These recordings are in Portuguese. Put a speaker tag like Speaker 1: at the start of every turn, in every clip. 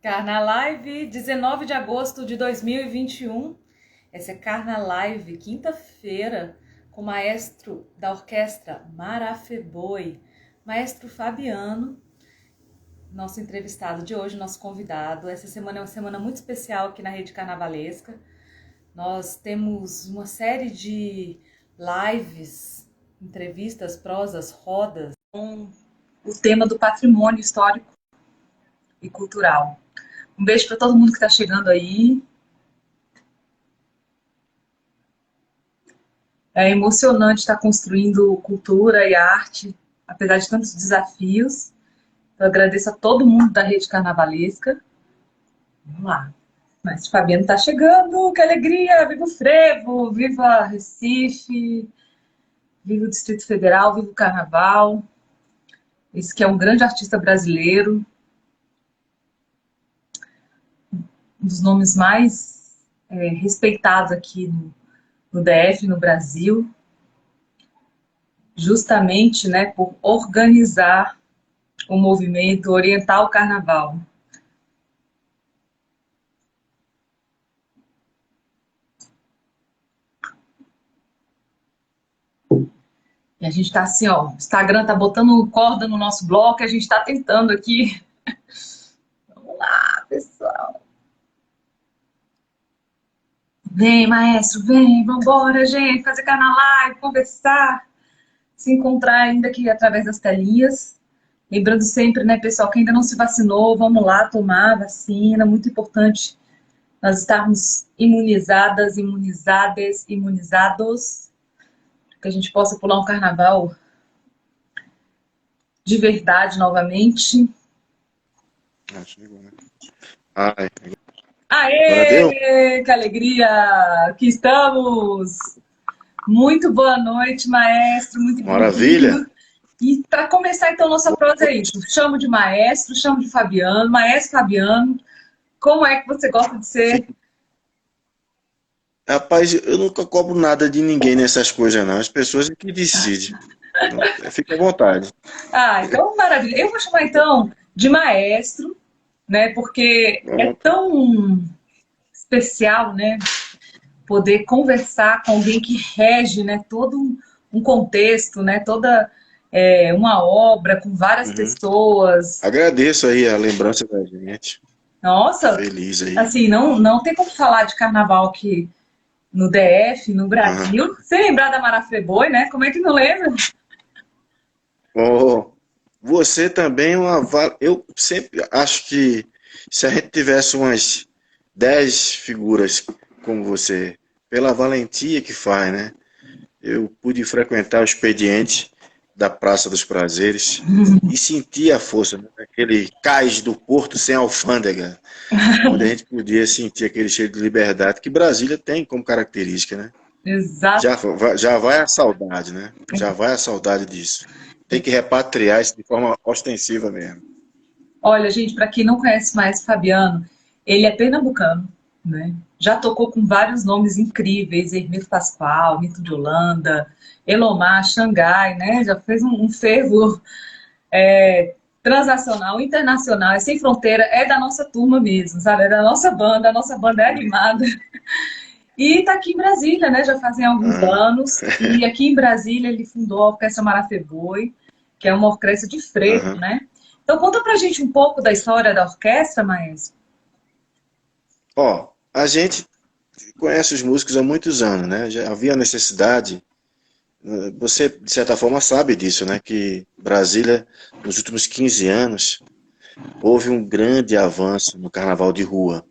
Speaker 1: Carna Live, 19 de agosto de 2021. Essa é Carna Live, quinta-feira, com o maestro da orquestra Marafeboi, maestro Fabiano, nosso entrevistado de hoje, nosso convidado. Essa semana é uma semana muito especial aqui na Rede Carnavalesca. Nós temos uma série de lives, entrevistas, prosas, rodas, com o tema do patrimônio histórico e cultural. Um beijo para todo mundo que está chegando aí. É emocionante estar construindo cultura e arte, apesar de tantos desafios. Eu agradeço a todo mundo da Rede Carnavalesca. Vamos lá. Mas o Fabiano está chegando, que alegria! Viva o frevo, viva Recife, viva o Distrito Federal, viva o Carnaval. Esse que é um grande artista brasileiro, um dos nomes mais respeitados aqui no DF, no Brasil, justamente, né, por organizar o movimento Oriental Carnaval. E a gente está assim, ó, o Instagram tá botando corda no nosso bloco, e a gente está tentando aqui. Vamos lá, pessoal. Vem, maestro, vem, vambora, gente, fazer canal live, conversar, se encontrar ainda aqui através das telinhas. Lembrando sempre, né, pessoal, que ainda não se vacinou, vamos lá tomar a vacina, muito importante nós estarmos imunizadas, imunizadas, imunizados, que a gente possa pular um carnaval de verdade novamente.
Speaker 2: Chegou, né? Ai, agora deu?
Speaker 1: Aê, que alegria! Aqui estamos! Muito boa noite, maestro, muito
Speaker 2: Maravilha!
Speaker 1: bem-vindo. E para começar, então, nossa prosa é isso. Chamo de maestro, chamo de Fabiano. Maestro Fabiano, como é que você gosta de ser?
Speaker 2: Rapaz, eu nunca cobro nada de ninguém nessas coisas, não. As pessoas é que decidem. Então, fica à vontade.
Speaker 1: Ah, então, maravilha. Eu vou chamar, então, de maestro, né? Porque é
Speaker 2: Pronto.
Speaker 1: tão especial, né? Poder conversar com alguém que rege, né? Todo um contexto, né? Toda uma obra com várias pessoas.
Speaker 2: Agradeço aí a lembrança da gente.
Speaker 1: Nossa,
Speaker 2: Feliz aí.
Speaker 1: assim, não tem como falar de carnaval aqui no DF, no
Speaker 2: Aham.
Speaker 1: Brasil, sem lembrar da Marafeboi, né? Como é que não lembra?
Speaker 2: Oh, você também é eu sempre acho que se a gente tivesse umas 10 figuras como você, pela valentia que faz, né? Eu pude frequentar o expediente da Praça dos Prazeres e sentir a força, né? Aquele cais do porto sem alfândega, onde a gente podia sentir aquele cheiro de liberdade que Brasília tem como característica, né?
Speaker 1: Exato.
Speaker 2: Já vai a saudade, né? Já vai a saudade disso. Tem que repatriar isso de forma ostensiva mesmo.
Speaker 1: Olha, gente, para quem não conhece mais Fabiano, ele é pernambucano, né? Já tocou com vários nomes incríveis, Hermeto Pascoal, Mito de Holanda, Elomar, Xangai, né? Já fez um fervo transacional, internacional, é sem fronteira, é da nossa turma mesmo, sabe? É da nossa banda, a nossa banda é animada. E está aqui em Brasília, né? Já fazem alguns anos. E aqui em Brasília ele fundou a Orquestra Marafeboi, que é uma orquestra de frevo,
Speaker 2: Aham.
Speaker 1: né? Então conta pra gente um pouco da história da orquestra, Maestro.
Speaker 2: Ó, a gente conhece os músicos há muitos anos, né? Já havia necessidade. Você, de certa forma, sabe disso, né? Que Brasília, nos últimos 15 anos, houve um grande avanço no carnaval de rua.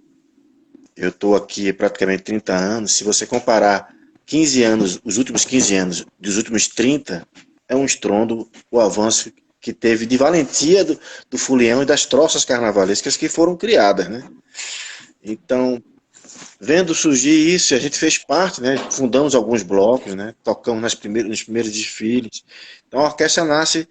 Speaker 2: Eu estou aqui há praticamente 30 anos. Se você comparar 15 anos, os últimos 15 anos dos últimos 30, é um estrondo o avanço que teve de valentia do fulião e das troças carnavalescas que foram criadas, né? Então, vendo surgir isso, a gente fez parte, né? Fundamos alguns blocos, né? Tocamos nos primeiros desfiles. Então a orquestra nasce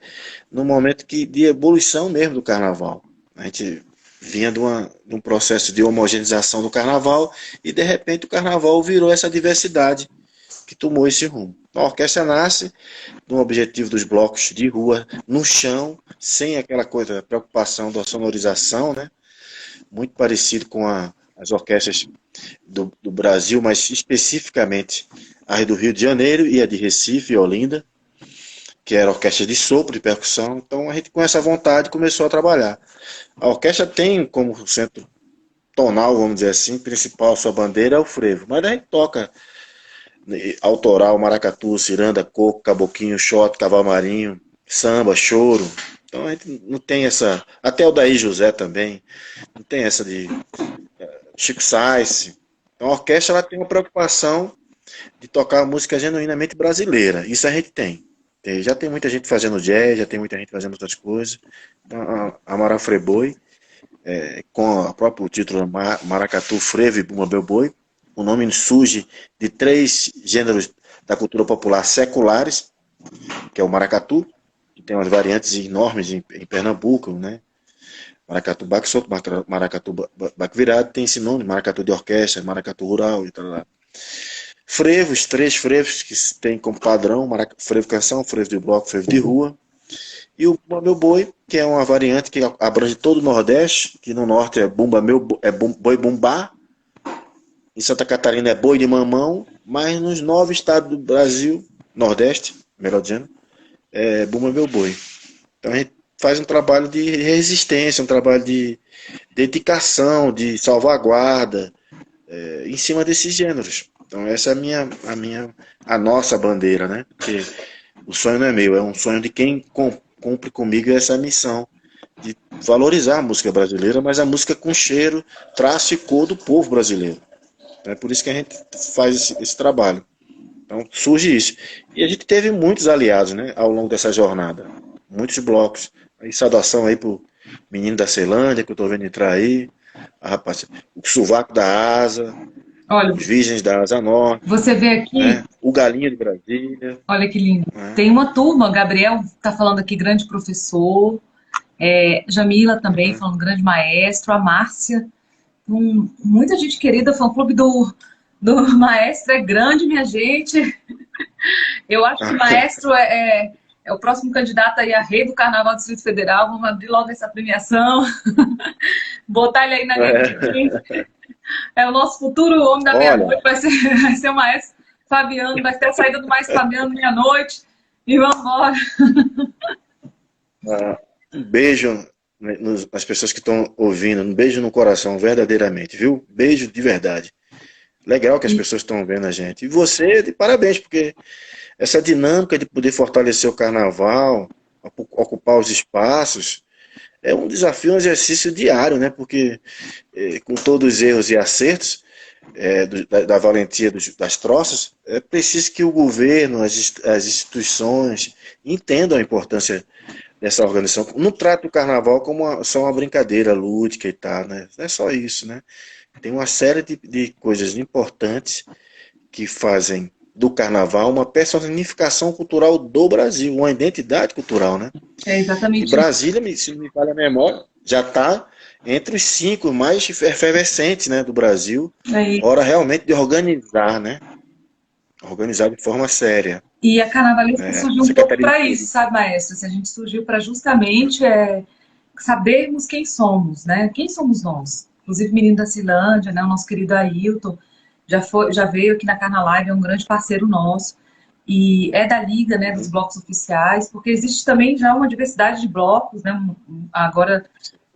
Speaker 2: num momento de evolução mesmo do carnaval. A gente vinha de um processo de homogeneização do carnaval e de repente o carnaval virou essa diversidade que tomou esse rumo. A orquestra nasce no objetivo dos blocos de rua, no chão, sem aquela coisa, preocupação da sonorização, né? muito parecido com as orquestras do Brasil, mas especificamente a do Rio de Janeiro e a de Recife e Olinda, que era orquestra de sopro, de percussão. Então a gente com essa vontade começou a trabalhar. A orquestra tem como centro tonal, vamos dizer assim, principal, sua bandeira é o frevo, mas a gente toca autoral, maracatu, ciranda, coco, caboquinho, shot, cavalo marinho, samba, choro. Então a gente não tem essa. Até o Daí José também. Não tem essa de Chico Sainz. Então a orquestra ela tem uma preocupação de tocar música genuinamente brasileira. Isso a gente tem. Já tem muita gente fazendo jazz, já tem muita gente fazendo outras coisas. Então, a Marafreboi, com o próprio título Maracatu, Frevo e Bumba Meu Boi, o nome surge de 3 gêneros da cultura popular seculares, que é o maracatu, que tem umas variantes enormes em Pernambuco, né? Maracatu baque solto, maracatu baque virado, tem esse nome, maracatu de orquestra, maracatu rural e tal. Frevo, os 3 frevos que tem como padrão, frevo canção, frevo de bloco, frevo de rua. E o Bumba Meu Boi, que é uma variante que abrange todo o Nordeste, que no Norte é Bumba Meu Boi Bumbá, em Santa Catarina é boi de mamão, mas nos 9 estados do Brasil, Nordeste, melhor dizendo, é Bumba Meu Boi. Então a gente faz um trabalho de resistência, um trabalho de dedicação, de salvaguarda, em cima desses gêneros. Então essa é a nossa bandeira, né? Porque o sonho não é meu, é um sonho de quem cumpre comigo essa missão de valorizar a música brasileira, mas a música com cheiro, traço e cor do povo brasileiro. É por isso que a gente faz esse trabalho. Então surge isso. E a gente teve muitos aliados, né, ao longo dessa jornada. Muitos blocos. Aí, saudação aí pro menino da Ceilândia, que eu tô vendo entrar aí. Rapaz, o Sovaco da Asa. Olha, os Virgens da Asa Norte.
Speaker 1: Você vê aqui, né,
Speaker 2: o Galinha de Brasília.
Speaker 1: Olha que lindo. Tem uma turma, Gabriel tá falando aqui, grande professor. Jamila também falando, grande maestro. A Márcia. Muita gente querida, fã-clube do maestro é grande, minha gente. Eu acho que o maestro é o próximo candidato aí a rei do Carnaval do Distrito Federal. Vamos abrir logo essa premiação. Botar ele aí na LinkedIn. É o nosso futuro homem da meia-noite, vai ser o maestro Fabiano, vai ter a saída do maestro Fabiano meia-noite. E vamos embora.
Speaker 2: Um beijo as pessoas que estão ouvindo, um beijo no coração, verdadeiramente, viu? Beijo de verdade. Legal que as pessoas estão vendo a gente. E você, de parabéns, porque essa dinâmica de poder fortalecer o carnaval, ocupar os espaços, é um desafio, um exercício diário, né? Porque com todos os erros e acertos da valentia das troças, é preciso que o governo, as instituições entendam a importância dessa organização. Não trata o carnaval como só uma brincadeira lúdica e tal, né? Não é só isso, né? Tem uma série de coisas importantes que fazem do carnaval uma personificação cultural do Brasil, uma identidade cultural, né?
Speaker 1: É exatamente.
Speaker 2: E Brasília, se não me falha a memória, já está entre os 5 mais efervescentes, né, do Brasil. Hora realmente de organizar, né? Organizar de forma séria.
Speaker 1: E a Carnavalesca surgiu um pouco para isso, sabe, maestro? A gente surgiu para justamente sabermos quem somos, né? Quem somos nós? Inclusive, menino da Ceilândia, né? O nosso querido Ailton, já veio aqui na Carnalive, é um grande parceiro nosso. E é da Liga, né, dos blocos oficiais, porque existe também já uma diversidade de blocos, né? Agora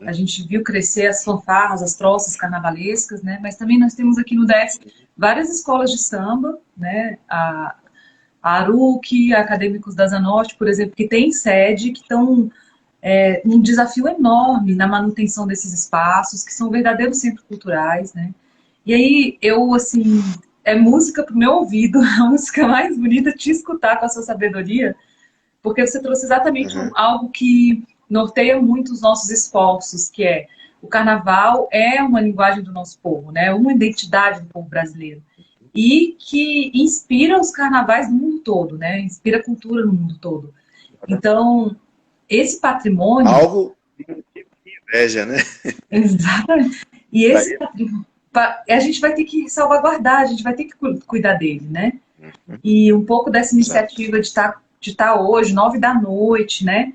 Speaker 1: a gente viu crescer as fanfarras, as troças carnavalescas, né? Mas também nós temos aqui no DF várias escolas de samba, né? A Aruc, a Acadêmicos da Zanorte, por exemplo, que tem sede, que estão um desafio enorme na manutenção desses espaços, que são verdadeiros centros culturais, né? E aí, assim, é música pro meu ouvido, a música mais bonita, te escutar com a sua sabedoria, porque você trouxe exatamente algo que norteia muito os nossos esforços, que é o carnaval é uma linguagem do nosso povo, né? Uma identidade do povo brasileiro. E que inspira os carnavais no mundo todo, né? Inspira a cultura no mundo todo. Então, esse patrimônio...
Speaker 2: Algo de inveja, né?
Speaker 1: Exatamente. E esse patrimônio, a gente vai ter que salvaguardar, a gente vai ter que cuidar dele, né? E um pouco dessa iniciativa de estar hoje, 9 da noite, né?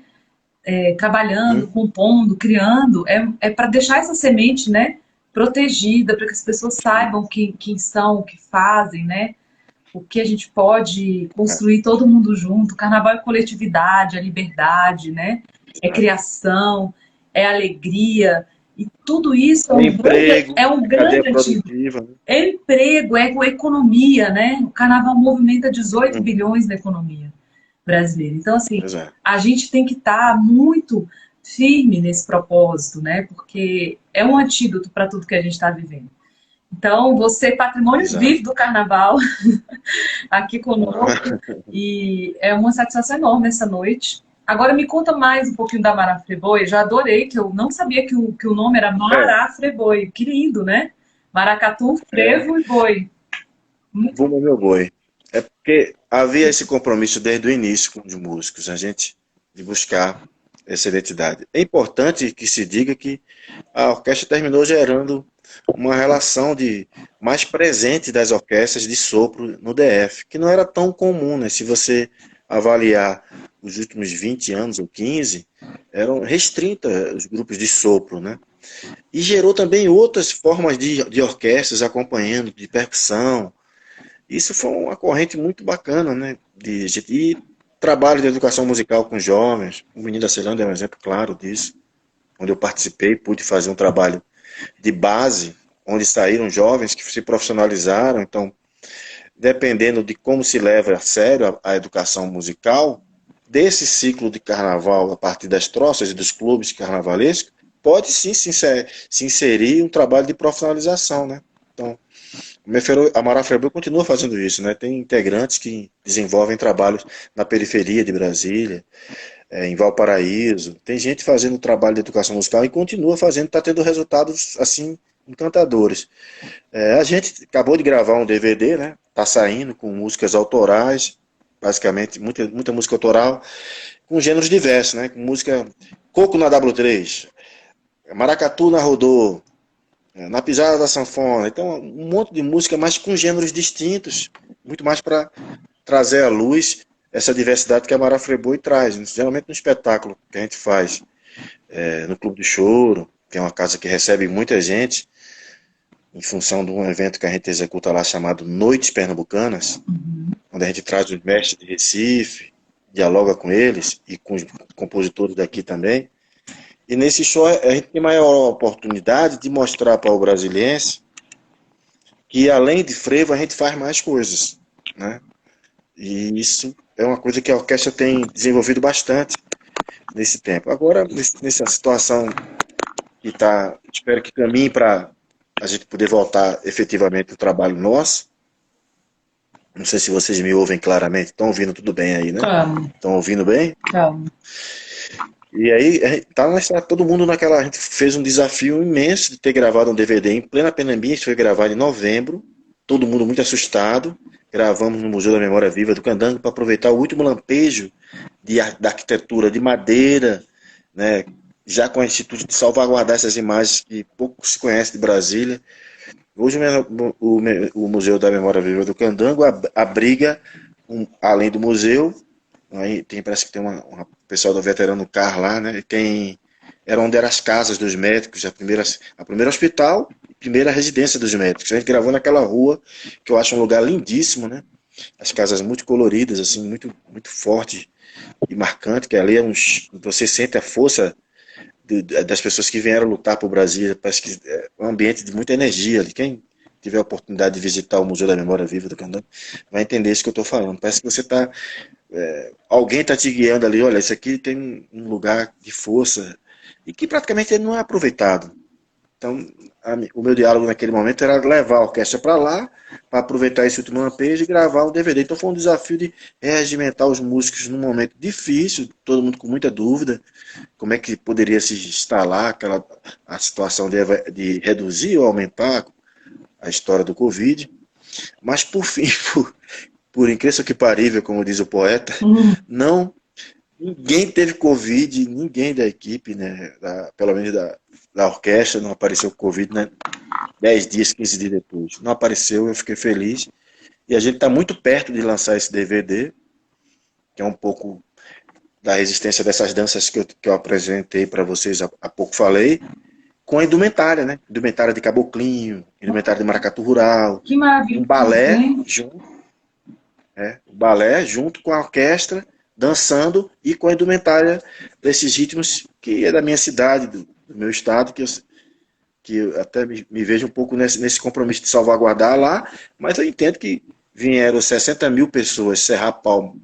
Speaker 1: trabalhando,
Speaker 2: Uhum.
Speaker 1: compondo, criando, é para deixar essa semente, né, protegida, para que as pessoas saibam quem são, o que fazem, né, o que a gente pode
Speaker 2: É,
Speaker 1: construir todo mundo junto. O carnaval é coletividade, é liberdade, né, é
Speaker 2: é.
Speaker 1: criação, é alegria, e tudo isso
Speaker 2: É emprego,
Speaker 1: é um
Speaker 2: é cadeia
Speaker 1: grande ativo.
Speaker 2: produtiva, né?
Speaker 1: É emprego, é economia, né? O carnaval movimenta 18
Speaker 2: Uhum.
Speaker 1: bilhões na economia brasileira. Então, assim,
Speaker 2: Pois é,
Speaker 1: a gente tem que estar muito firme nesse propósito, né? Porque é um antídoto para tudo que a gente está vivendo. Então, você, patrimônio
Speaker 2: exato.
Speaker 1: vivo do carnaval, aqui conosco, e é uma satisfação enorme essa noite. Agora me conta mais um pouquinho da Mara Friboi. Já adorei, que eu não sabia que o nome era
Speaker 2: É,
Speaker 1: Mara Friboi. Que lindo, né? Maracatu,
Speaker 2: é,
Speaker 1: frevo e boi.
Speaker 2: vou no meu boi. É porque havia esse compromisso desde o início com os músicos, a gente de buscar essa identidade. É importante que se diga que a orquestra terminou gerando uma relação de mais presente das orquestras de sopro no DF, que não era tão comum, né? Se você avaliar os últimos 20 anos ou 15, eram restritas os grupos de sopro, né? E gerou também outras formas de orquestras acompanhando, de percussão. Isso foi uma corrente muito bacana, né? E trabalho de educação musical com jovens. O Menino da Ceilândia é um exemplo claro disso, onde eu participei, pude fazer um trabalho de base, onde saíram jovens que se profissionalizaram. Então, dependendo de como se leva a sério a educação musical, desse ciclo de carnaval, a partir das troças e dos clubes carnavalescos, pode sim se inserir um trabalho de profissionalização, né? Então, a Mara Frebel continua fazendo isso, né? Tem integrantes que desenvolvem trabalhos na periferia de Brasília, em Valparaíso. Tem gente fazendo trabalho de educação musical e continua fazendo, está tendo resultados assim encantadores. A gente acabou de gravar um DVD, né? Tá saindo com músicas autorais, basicamente muita música autoral, com gêneros diversos, né? Com música Coco na W3, Maracatu na Rodô, na Pisada da Sanfona. Então, um monte de música, mas com gêneros distintos, muito mais para trazer à luz essa diversidade que a Mara Friboi traz. Geralmente no espetáculo que a gente faz no Clube do Choro, que é uma casa que recebe muita gente, em função de um evento que a gente executa lá chamado Noites Pernambucanas, onde a gente traz os mestres de Recife, dialoga com eles e com os compositores daqui também. E nesse show a gente tem maior oportunidade de mostrar para o brasiliense que além de frevo a gente faz mais coisas, né? E isso é uma coisa que a orquestra tem desenvolvido bastante nesse tempo. Agora, nessa situação que está, espero que caminhe para a gente poder voltar efetivamente ao trabalho nosso. Não sei se vocês me ouvem claramente. Estão ouvindo tudo bem aí, né?
Speaker 1: Calma,
Speaker 2: Estão ouvindo bem?
Speaker 1: calma.
Speaker 2: E aí, todo mundo naquela. A gente fez um desafio imenso de ter gravado um DVD em plena pandemia. Isso foi gravado em novembro. Todo mundo muito assustado. Gravamos no Museu da Memória Viva do Candango para aproveitar o último lampejo da arquitetura de madeira, né? Já com a Instituto de salvaguardar essas imagens que pouco se conhece de Brasília. Hoje o Museu da Memória Viva do Candango abriga, além do museu, aí parece que tem uma pessoal do Veterano Car lá, né? Era onde eram as casas dos médicos, a primeira hospital e primeira residência dos médicos. A gente gravou naquela rua, que eu acho um lugar lindíssimo, né? As casas muito coloridas, assim, muito forte e marcante, que ali você sente a força das pessoas que vieram lutar por Brasília. Parece que é um ambiente de muita energia ali. Quem tiver a oportunidade de visitar o Museu da Memória Viva do Candango vai entender isso que eu estou falando. Parece que você está alguém está te guiando ali, olha, isso aqui tem um lugar de força e que praticamente ele não é aproveitado. Então, o meu diálogo naquele momento era levar a orquestra para lá, para aproveitar esse último lampejo e gravar o DVD. Então foi um desafio de regimentar os músicos num momento difícil, todo mundo com muita dúvida, como é que poderia se instalar a situação de reduzir ou aumentar a história do Covid. Mas por fim, por incrível que parível, como diz o poeta, não ninguém teve Covid, ninguém da equipe, né, pelo menos da orquestra, não apareceu Covid, né, 10 dias, 15 dias depois. Não apareceu, eu fiquei feliz. E a gente está muito perto de lançar esse DVD, que é um pouco da resistência dessas danças que eu apresentei para vocês há pouco falei, com a indumentária, né? Indumentária de caboclinho, indumentária de maracatu rural,
Speaker 1: Que maravilha.
Speaker 2: um balé junto com a orquestra, dançando e com a indumentária desses ritmos que é da minha cidade, do meu estado, que eu até me vejo um pouco nesse compromisso de salvaguardar lá, mas eu entendo que vieram 60 mil pessoas serrar pau,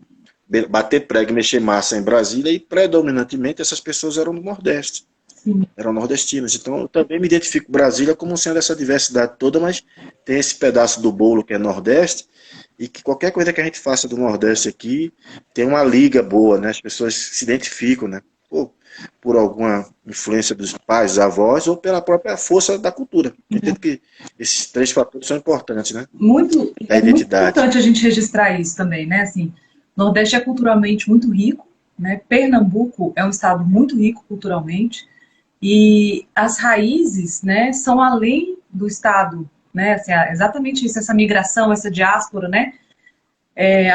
Speaker 2: bater prego e mexer massa em Brasília, e predominantemente essas pessoas eram do Nordeste.
Speaker 1: Sim.
Speaker 2: Eram nordestinos. Então eu também me identifico com Brasília como sendo essa diversidade toda, mas tem esse pedaço do bolo que é Nordeste, e que qualquer coisa que a gente faça do Nordeste aqui tem uma liga boa, né? As pessoas se identificam, né? Por alguma influência dos pais, dos avós, ou pela própria força da cultura. Eu entendo que esses três fatores são importantes, né?
Speaker 1: É muito
Speaker 2: identidade.
Speaker 1: importante a gente registrar isso também, né? Assim, Nordeste é culturalmente muito rico, né? Pernambuco é um estado muito rico culturalmente, e as raízes, né, são além do estado, né? Assim, exatamente isso, essa migração, essa diáspora, né?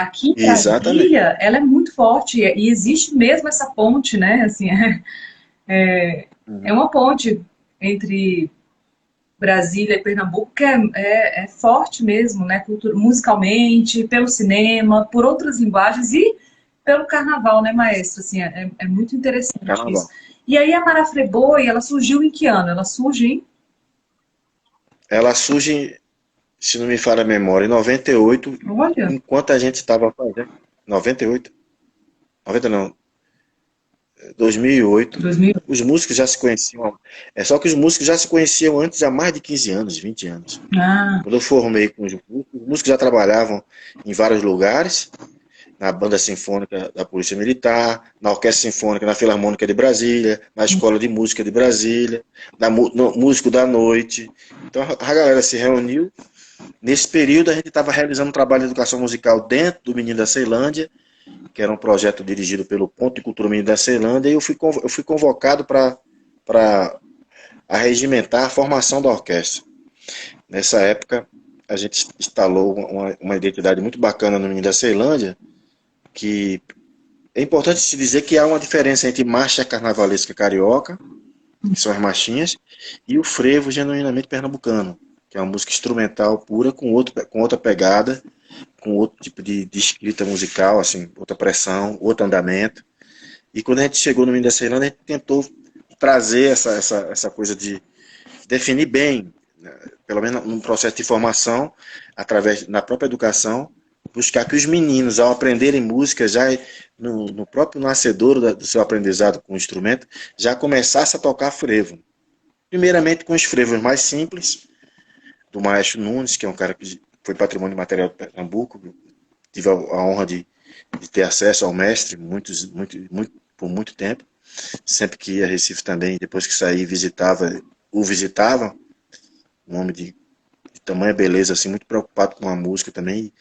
Speaker 1: Aqui em Brasília, ela é muito forte, e existe mesmo essa ponte, né? Assim, é uma ponte entre Brasília e Pernambuco que é forte mesmo, né? Musicalmente, pelo cinema, por outras linguagens e pelo carnaval, né, maestro? Assim, é muito interessante
Speaker 2: Carnaval.
Speaker 1: isso. E aí a Marafreboi, ela surgiu em que ano? Ela surge
Speaker 2: Ela surge, se não me falha a memória, em 98,
Speaker 1: Olha.
Speaker 2: Enquanto a gente estava fazendo. 98? 90 não. 2008.
Speaker 1: 2000.
Speaker 2: Os músicos já se conheciam. É só que os músicos já se conheciam antes há mais de 15 anos, 20 anos. Quando eu formei com os músicos já trabalhavam em vários lugares, na Banda Sinfônica da Polícia Militar, na Orquestra Sinfônica, na Filarmônica de Brasília, na Escola de Música de Brasília, no Músico da Noite. Então a galera se reuniu. Nesse período a gente estava realizando um trabalho de educação musical dentro do Menino da Ceilândia, que era um projeto dirigido pelo Ponto de Cultura Menino da Ceilândia, e eu fui convocado para arregimentar a formação da orquestra. Nessa época, a gente instalou uma identidade muito bacana no Menino da Ceilândia, que é importante se dizer que há uma diferença entre marcha carnavalesca carioca, que são as marchinhas, e o frevo genuinamente pernambucano, que é uma música instrumental pura, com outra pegada, com outro tipo de escrita musical, assim, outra pressão, outro andamento. E quando a gente chegou no Menino da Ceilândia, a gente tentou trazer essa coisa de definir bem, né, pelo menos num processo de formação, na própria educação, buscar que os meninos, ao aprenderem música, já no próprio nascedouro do seu aprendizado com o instrumento, já começasse a tocar frevo. Primeiramente com os frevos mais simples, do Maestro Nunes, que é um cara que foi patrimônio material de Pernambuco. Tive a honra de ter acesso ao mestre por muito tempo. Sempre que ia a Recife também, depois que saí, o visitava. Um homem de tamanha beleza, assim, muito preocupado com a música também.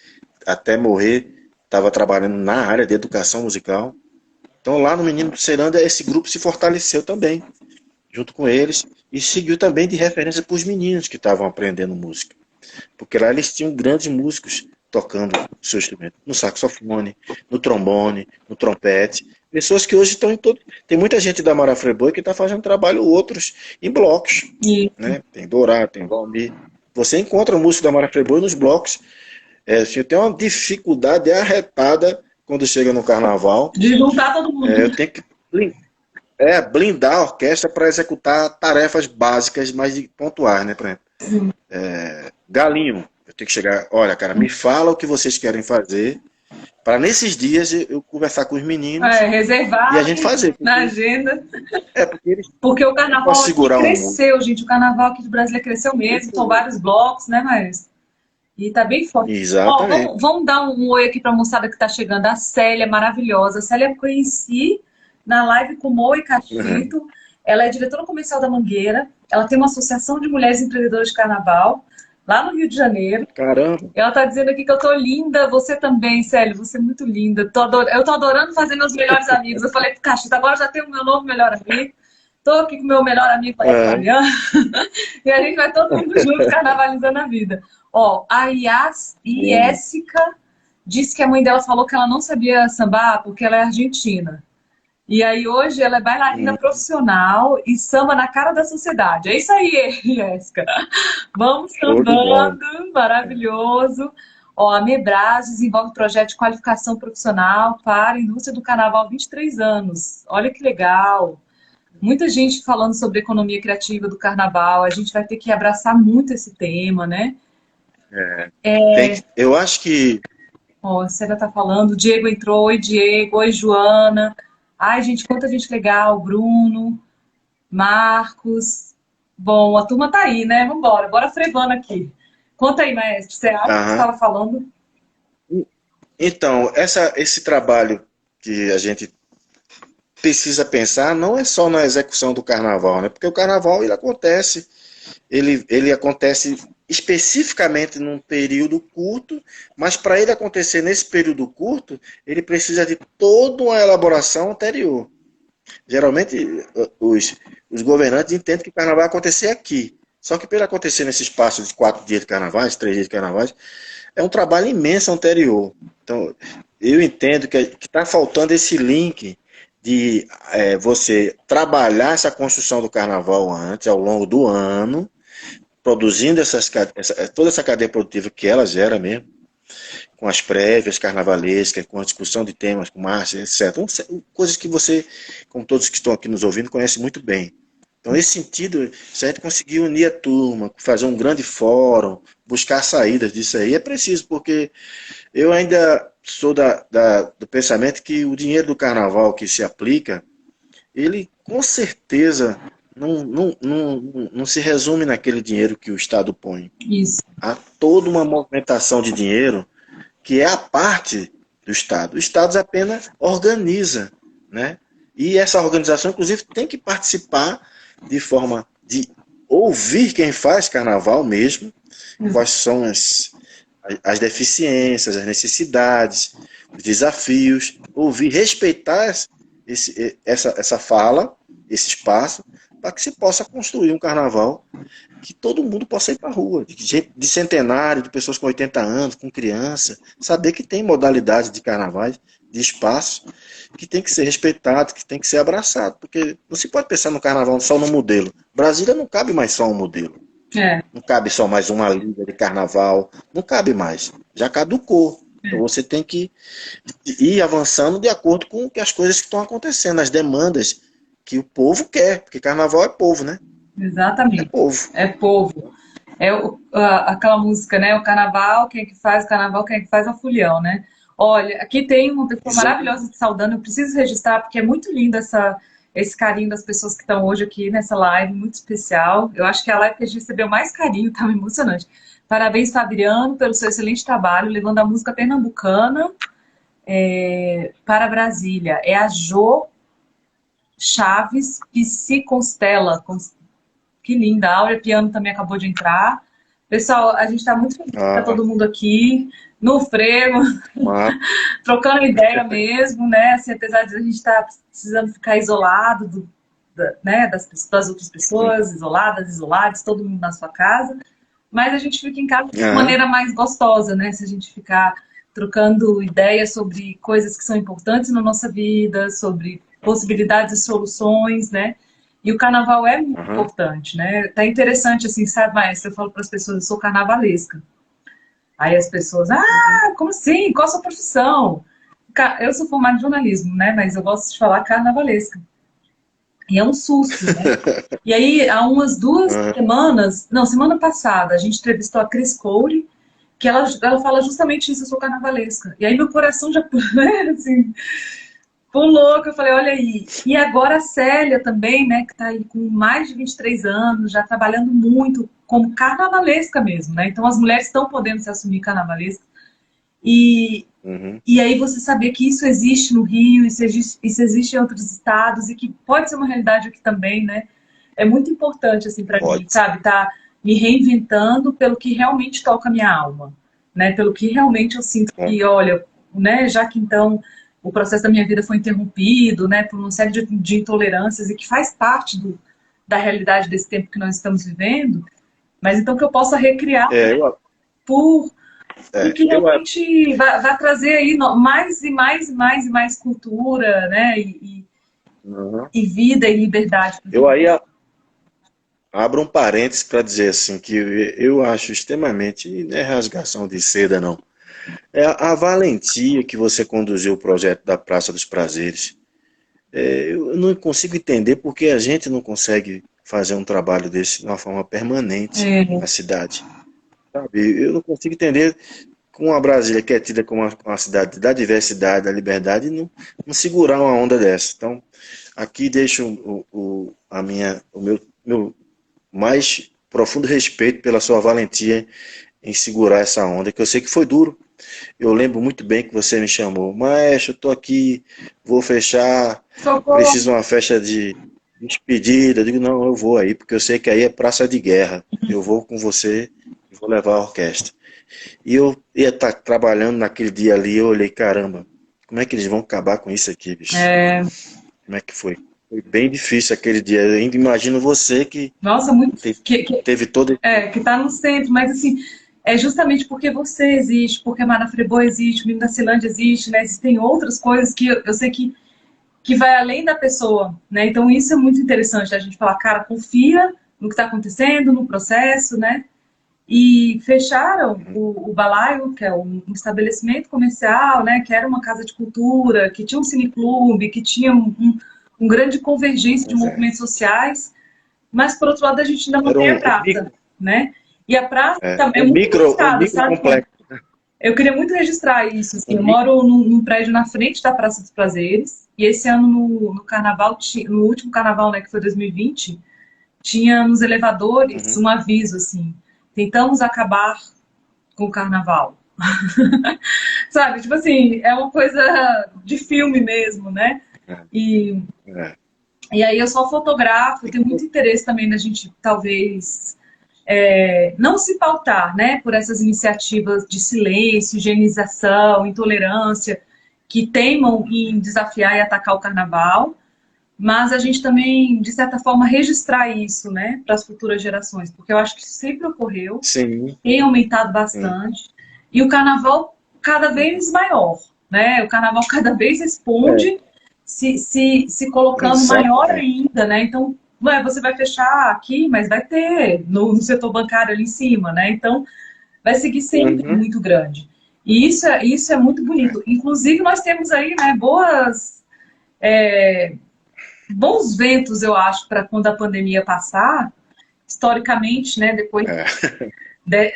Speaker 2: Até morrer, estava trabalhando na área de educação musical. Então lá no Menino do Ceilândia, esse grupo se fortaleceu também, junto com eles, e seguiu também de referência para os meninos que estavam aprendendo música. Porque lá eles tinham grandes músicos tocando o seu instrumento, no saxofone, no trombone, no trompete. Pessoas que hoje estão em todo... Tem muita gente da Marafreboi que está fazendo trabalho, outros em blocos. Né? Tem Dorá, tem Valmir. Você encontra músico da Marafreboi nos blocos. Assim, eu tenho uma dificuldade arretada quando chega no carnaval.
Speaker 1: De juntar todo mundo.
Speaker 2: Eu tenho que blindar a orquestra para executar tarefas básicas, mas pontuais, né? Por exemplo, Galinho, eu tenho que chegar, olha, cara, me fala o que vocês querem fazer, para nesses dias eu conversar com os meninos
Speaker 1: reservar
Speaker 2: e a gente fazer.
Speaker 1: Na agenda.
Speaker 2: Porque
Speaker 1: o carnaval aqui cresceu, gente. O carnaval aqui de Brasília cresceu mesmo, são vários blocos, né, Maestro? E tá bem forte.
Speaker 2: Exatamente.
Speaker 1: Vamos dar um oi aqui para a moçada que está chegando. A Célia, maravilhosa. A Célia eu conheci na live com o Mo e Cachito. Ela é diretora comercial da Mangueira. Ela tem uma associação de mulheres empreendedoras de carnaval, lá no Rio de Janeiro.
Speaker 2: Caramba!
Speaker 1: Ela tá dizendo aqui que eu tô linda. Você também, Célia. Você é muito linda. Eu tô adorando fazer meus melhores amigos. Eu falei pro Cachito, agora já tenho o meu novo melhor amigo. Tô aqui com o meu melhor amigo, e a gente vai todo mundo junto carnavalizando a vida. A Jéssica disse que a mãe dela falou que ela não sabia sambar porque ela é argentina. E aí hoje ela é bailarina
Speaker 2: Hum,
Speaker 1: profissional e samba na cara da sociedade. É isso aí, Jéssica. Vamos
Speaker 2: show de bola.
Speaker 1: sambando, maravilhoso. Ó, a Mebras desenvolve projeto de qualificação profissional para a indústria do carnaval há 23 anos. Olha que legal. Muita gente falando sobre economia criativa do carnaval. A gente vai ter que abraçar muito esse tema, né?
Speaker 2: Eu acho que.
Speaker 1: Ó, a Célia tá falando, o Diego entrou, oi Diego, oi Joana. Ai, gente, quanta gente legal, Bruno, Marcos. Bom, a turma tá aí, né? Vambora, bora frevando aqui. Conta aí, maestro, você acha que você
Speaker 2: Aham.
Speaker 1: estava falando?
Speaker 2: Então, esse trabalho que a gente precisa pensar não é só na execução do carnaval, né? Porque o carnaval ele acontece especificamente num período curto, mas para ele acontecer nesse período curto, ele precisa de toda uma elaboração anterior. Geralmente, os governantes entendem que o carnaval vai acontecer aqui. Só que para ele acontecer nesse espaço de 4 dias de carnavais, 3 dias de carnavais, é um trabalho imenso anterior. Então, eu entendo que está faltando esse link de você trabalhar essa construção do carnaval antes, ao longo do ano, produzindo toda essa cadeia produtiva que ela gera mesmo, com as prévias carnavalescas, com a discussão de temas, com marcha, etc. Coisas que você, como todos que estão aqui nos ouvindo, conhece muito bem. Então, nesse sentido, se a gente conseguir unir a turma, fazer um grande fórum, buscar saídas disso aí, é preciso, porque eu ainda sou do pensamento que o dinheiro do carnaval que se aplica, ele com certeza não se resume naquele dinheiro que o Estado põe.
Speaker 1: Isso,
Speaker 2: Há toda uma movimentação de dinheiro que é a parte do Estado. O Estado apenas organiza, né? E essa organização, inclusive, tem que participar de forma de ouvir quem faz carnaval mesmo, quais são as deficiências, as necessidades, os desafios, ouvir, respeitar essa fala, esse espaço, para que se possa construir um carnaval que todo mundo possa ir para a rua, de centenário, de pessoas com 80 anos, com criança, saber que tem modalidades de carnavais, de espaço, que tem que ser respeitado, que tem que ser abraçado, porque não se pode pensar no carnaval só no modelo. Brasília não cabe mais só um modelo,
Speaker 1: é,
Speaker 2: não cabe só mais uma liga de carnaval, não cabe mais, já caducou. Então você tem que ir avançando de acordo com as coisas que estão acontecendo, as demandas que o povo quer, porque carnaval é povo, né? É
Speaker 1: exatamente.
Speaker 2: povo.
Speaker 1: É povo. Aquela música, né? O carnaval, quem é que faz? O carnaval, quem é que faz é o Fulião, né? Olha, aqui tem uma pessoa
Speaker 2: Exatamente.
Speaker 1: maravilhosa te saudando. Eu preciso registrar porque é muito lindo esse carinho das pessoas que estão hoje aqui nessa live, muito especial. Eu acho que é a live que a gente recebeu mais carinho, tá emocionante. Parabéns, Fabiano, pelo seu excelente trabalho, levando a música pernambucana para Brasília. É a Jo Chaves que se constela. Que linda. A Áurea Piano também acabou de entrar. Pessoal, a gente está muito feliz de estar
Speaker 2: Ah,
Speaker 1: todo mundo aqui, no frevo,
Speaker 2: mas,
Speaker 1: trocando ideia mesmo, né? Assim, apesar de a gente estar precisando ficar isolado né, das outras pessoas, isoladas, isolados, todo mundo na sua casa. Mas a gente fica em casa de
Speaker 2: aham,
Speaker 1: maneira mais gostosa, né? Se a gente ficar trocando ideias sobre coisas que são importantes na nossa vida, sobre possibilidades e soluções, né? E o carnaval é muito
Speaker 2: aham.
Speaker 1: importante, né? Tá interessante, assim, sabe, Maestra? Eu falo para as pessoas, eu sou carnavalesca. Aí as pessoas,
Speaker 2: Uhum.
Speaker 1: como assim? Qual a sua profissão? Eu sou formada em jornalismo, né? Mas eu gosto de falar carnavalesca. E é um susto, né? E aí, há umas duas
Speaker 2: Aham.
Speaker 1: semanas, não, semana passada, a gente entrevistou a Cris Coure, que ela fala justamente isso, eu sou carnavalesca. E aí meu coração já, né, assim, pulou, que eu falei, olha aí. E agora a Célia também, né, que está aí com mais de 23 anos, já trabalhando muito como carnavalesca mesmo, né? Então as mulheres estão podendo se assumir carnavalesca. E,
Speaker 2: Uhum.
Speaker 1: e aí você saber que isso existe no Rio, isso existe em outros estados e que pode ser uma realidade aqui também, né? É muito importante, assim, para mim,
Speaker 2: Pode.
Speaker 1: sabe? Tá me reinventando pelo que realmente toca a minha alma, né? Pelo que realmente eu sinto
Speaker 2: Bom.
Speaker 1: que, olha, né? Já que então o processo da minha vida foi interrompido, né? Por uma série de intolerâncias e que faz parte da realidade desse tempo que nós estamos vivendo, mas então que eu possa recriar
Speaker 2: É, eu,
Speaker 1: por
Speaker 2: é,
Speaker 1: que
Speaker 2: eu,
Speaker 1: realmente vai trazer aí mais e mais e mais e mais cultura, né?
Speaker 2: Uhum.
Speaker 1: e vida e liberdade para
Speaker 2: Eu
Speaker 1: todo
Speaker 2: aí
Speaker 1: mundo.
Speaker 2: abro um parênteses para dizer assim que eu acho extremamente, e não é rasgação de seda não, é a valentia que você conduziu o projeto da Praça dos Prazeres. Eu não consigo entender porque a gente não consegue fazer um trabalho desse de uma forma permanente
Speaker 1: É,
Speaker 2: na cidade. Sabe? Eu não consigo entender com a Brasília, que é tida como uma cidade da diversidade, da liberdade, não segurar uma onda dessa. Então, aqui deixo o meu mais profundo respeito pela sua valentia em segurar essa onda, que eu sei que foi duro. Eu lembro muito bem que você me chamou, maestro, eu tô aqui, vou fechar,
Speaker 1: socorro.
Speaker 2: preciso de uma festa de despedida. Eu digo, não, eu vou aí, porque eu sei que aí é praça de guerra. Eu vou com você e vou levar a orquestra. E eu ia estar trabalhando naquele dia ali, eu olhei, caramba, como é que eles vão acabar com isso aqui, bicho?
Speaker 1: É,
Speaker 2: Como é que foi? Foi bem difícil aquele dia. Eu ainda imagino você que
Speaker 1: nossa, muito
Speaker 2: te- teve todo
Speaker 1: que está no centro, mas assim, é justamente porque você existe, porque a Mara Friboi existe, o Menino da Cilândia existe, né? Existem outras coisas que eu sei que vai além da pessoa, né? Então isso é muito interessante a gente falar, cara, confia no que está acontecendo, no processo, né? E fecharam o Balaio, que é um estabelecimento comercial, né? Que era uma casa de cultura, que tinha um cineclube, que tinha um grande convergência de
Speaker 2: Pois é.
Speaker 1: movimentos sociais, mas por outro lado a gente ainda
Speaker 2: Era
Speaker 1: mantém
Speaker 2: um,
Speaker 1: a praça, né? E a praça também é muito
Speaker 2: um
Speaker 1: arriscada,
Speaker 2: micro
Speaker 1: sabe?
Speaker 2: complexo.
Speaker 1: Eu queria muito registrar isso. Assim,
Speaker 2: Um
Speaker 1: eu
Speaker 2: micro,
Speaker 1: moro num prédio na frente da Praça dos Prazeres, e esse ano no carnaval, no último carnaval, né, que foi 2020, tinha nos elevadores
Speaker 2: uhum,
Speaker 1: um aviso assim: tentamos acabar com o carnaval. Sabe? Tipo assim, é uma coisa de filme mesmo, né?
Speaker 2: é,
Speaker 1: E,
Speaker 2: é.
Speaker 1: e aí eu só fotografo, eu tenho muito interesse também da gente, talvez, não se pautar, né, por essas iniciativas de silêncio, higienização, intolerância, que teimam em desafiar e atacar o carnaval, mas a gente também, de certa forma, registrar isso, né, para as futuras gerações, porque eu acho que isso sempre ocorreu,
Speaker 2: Sim,
Speaker 1: tem aumentado
Speaker 2: sim.
Speaker 1: bastante, e o carnaval cada vez maior, né, o carnaval cada vez
Speaker 2: É,
Speaker 1: responde, se colocando maior
Speaker 2: exatamente.
Speaker 1: ainda, né, então você vai fechar aqui, mas vai ter no setor bancário ali em cima, né? Então, vai seguir sempre
Speaker 2: Uhum,
Speaker 1: muito grande. E isso é muito bonito. Inclusive, nós temos aí, né, bons ventos, eu acho, para quando a pandemia passar, historicamente, né, depois
Speaker 2: é.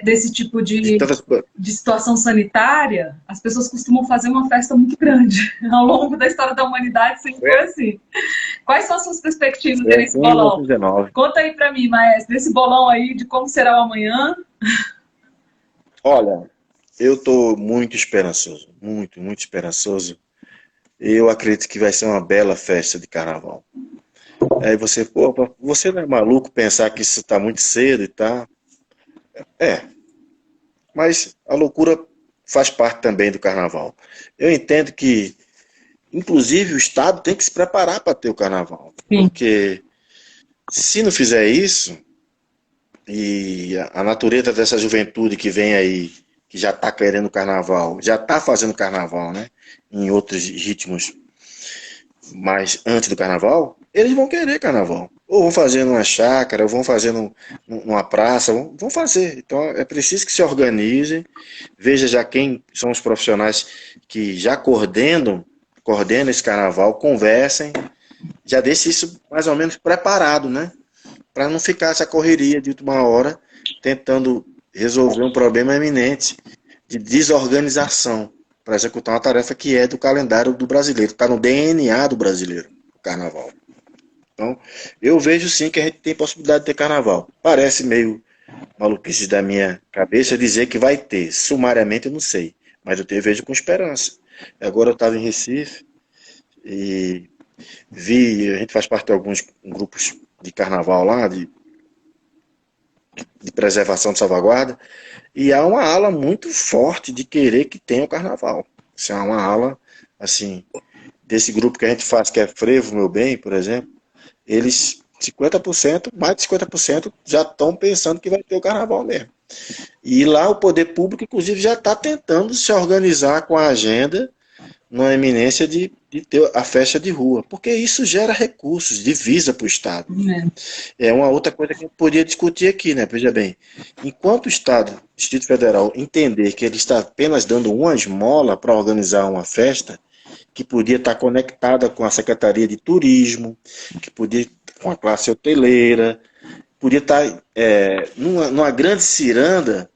Speaker 1: desse tipo
Speaker 2: De tantas coisas.
Speaker 1: de situação sanitária, as pessoas costumam fazer uma festa muito grande. Ao longo da história da humanidade, sempre
Speaker 2: Foi,
Speaker 1: foi assim. Quais são as suas perspectivas
Speaker 2: foi
Speaker 1: aí nesse
Speaker 2: assim em
Speaker 1: bolão?
Speaker 2: 1919.
Speaker 1: Conta aí para mim, maestro, nesse bolão aí de como será o amanhã.
Speaker 2: Olha, eu estou muito esperançoso, muito, muito esperançoso. Eu acredito que vai ser uma bela festa de carnaval. Aí você, pô, você não é maluco pensar que isso está muito cedo e tal? É, mas a loucura faz parte também do carnaval. Eu entendo que, inclusive, o Estado tem que se preparar para ter o carnaval,
Speaker 1: Sim,
Speaker 2: porque se não fizer isso, e a natureza dessa juventude que vem aí, que já está querendo carnaval, já está fazendo carnaval, né? Em outros ritmos, mas antes do carnaval, eles vão querer carnaval. Ou vão fazer numa chácara, ou vão fazer numa praça, vão fazer. Então é preciso que se organizem, veja já quem são os profissionais que já coordenam esse carnaval, conversem, já deixe isso mais ou menos preparado, né? Para não ficar essa correria de última hora tentando resolver um problema eminente de desorganização para executar uma tarefa que é do calendário do brasileiro, está no DNA do brasileiro, o carnaval. Então, eu vejo sim que a gente tem possibilidade de ter carnaval. Parece meio maluquice da minha cabeça dizer que vai ter. Sumariamente eu não sei, mas eu vejo com esperança. Agora eu estava em Recife e a gente faz parte de alguns grupos de carnaval lá, de preservação de salvaguarda, e há uma ala muito forte de querer que tenha o carnaval. Isso é uma ala, assim, desse grupo que a gente faz, que é Frevo, Meu Bem, por exemplo, eles, 50%, mais de 50% já estão pensando que vai ter o carnaval mesmo. E lá o poder público, inclusive, já está tentando se organizar com a agenda numa eminência de ter a festa de rua, porque isso gera recursos, divisa para o Estado. É uma outra coisa que a gente podia discutir aqui, né? Veja bem, enquanto o Estado, Distrito Federal, entender que ele está apenas dando uma esmola para organizar uma festa, que podia estar conectada com a Secretaria de Turismo, que podia estar com a classe hoteleira, podia estar numa grande ciranda,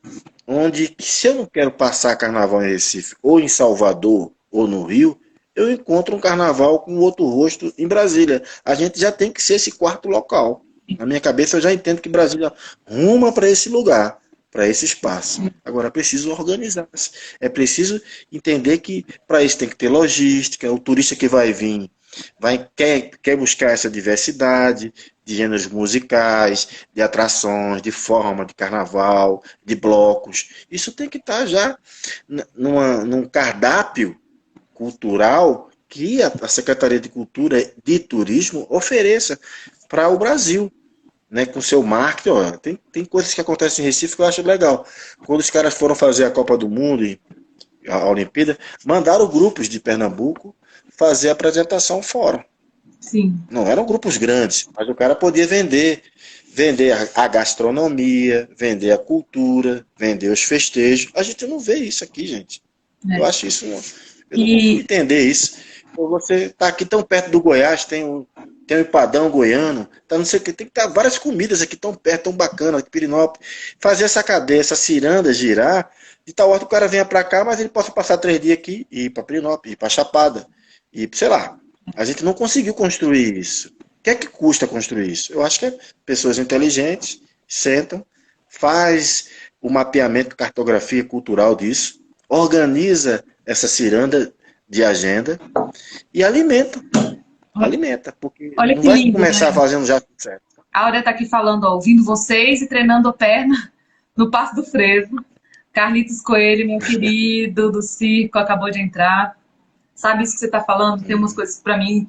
Speaker 2: onde se eu não quero passar carnaval em Recife, ou em Salvador, ou no Rio, eu encontro um carnaval com outro rosto em Brasília. A gente já tem que ser esse quarto local. Na minha cabeça eu já entendo que Brasília ruma para esse lugar, para esse espaço. Agora é preciso organizar. É preciso entender que para isso tem que ter logística, o turista que vai vir quer buscar essa diversidade de gêneros musicais, de atrações, de forma, de carnaval, de blocos. Isso tem que estar já num cardápio cultural que a Secretaria de Cultura e de Turismo ofereça para o Brasil, né, com seu marketing. Ó, tem coisas que acontecem em Recife que eu acho legal. Quando os caras foram fazer a Copa do Mundo e a Olimpíada, mandaram grupos de Pernambuco fazer a apresentação fora.
Speaker 1: Sim.
Speaker 2: Não eram grupos grandes, mas o cara podia vender a gastronomia, vender a cultura, vender os festejos. A gente não vê isso aqui, gente. Eu acho isso, eu não consigo entender isso. Você está aqui tão perto do Goiás, tem um empadão goiano, tá não sei o que, tem que ter várias comidas aqui tão perto, tão bacana, aqui Pirinópolis. Fazer essa cadeia, essa ciranda girar, de tal hora o cara venha para cá, mas ele possa passar 3 dias aqui e ir para Pirinópolis, ir para Chapada, e sei lá. A gente não conseguiu construir isso. O que é que custa construir isso? Eu acho que pessoas inteligentes sentam, faz o mapeamento, cartografia cultural disso, organiza essa ciranda de agenda e alimenta. Alimenta, porque
Speaker 1: olha
Speaker 2: não
Speaker 1: que
Speaker 2: vai
Speaker 1: lindo,
Speaker 2: começar
Speaker 1: né?
Speaker 2: fazendo já tudo certo.
Speaker 1: A Áurea tá aqui falando, ó, ouvindo vocês e treinando a perna no Passo do Frevo. Carlitos Coelho, meu querido do circo, acabou de entrar. Sabe isso que você está falando? Tem umas coisas que para mim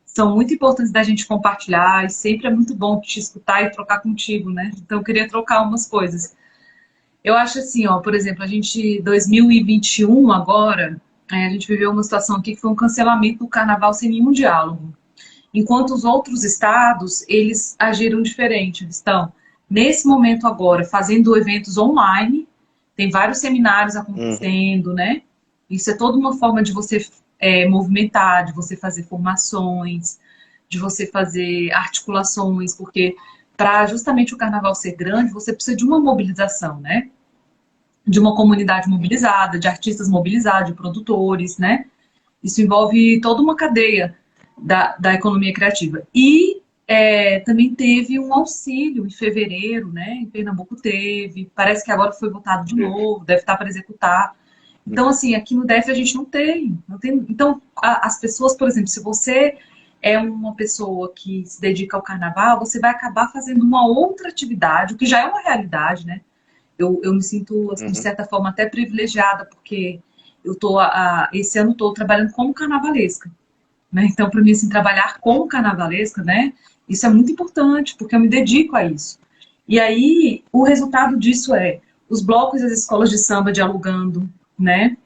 Speaker 1: são muito importantes da gente compartilhar e sempre é muito bom te escutar e trocar contigo, né? Então eu queria trocar umas coisas. Eu acho assim, ó, por exemplo, a gente 2021 agora, a gente viveu uma situação aqui que foi um cancelamento do carnaval sem nenhum diálogo. Enquanto os outros estados, eles agiram diferente. Eles estão, nesse momento agora, fazendo eventos online, tem vários seminários acontecendo, né? Isso é toda uma forma de você movimentar, de você fazer formações, de você fazer articulações, porque para justamente o carnaval ser grande, você precisa de uma mobilização, né? De uma comunidade mobilizada, de artistas mobilizados, de produtores, né? Isso envolve toda uma cadeia da economia criativa. E também teve um auxílio em fevereiro, né? Em Pernambuco teve, parece que agora foi votado de novo, deve estar para executar. Então, assim, aqui no DF a gente não tem. Então, as pessoas, por exemplo, se você é uma pessoa que se dedica ao carnaval, você vai acabar fazendo uma outra atividade, o que já é uma realidade, né? Eu me sinto, assim, de certa forma, até privilegiada, porque eu esse ano estou trabalhando como carnavalesca, né? Então, para mim, assim, trabalhar como carnavalesca, né? Isso é muito importante, porque eu me dedico a isso. E aí, o resultado disso é os blocos e as escolas de samba dialogando, né?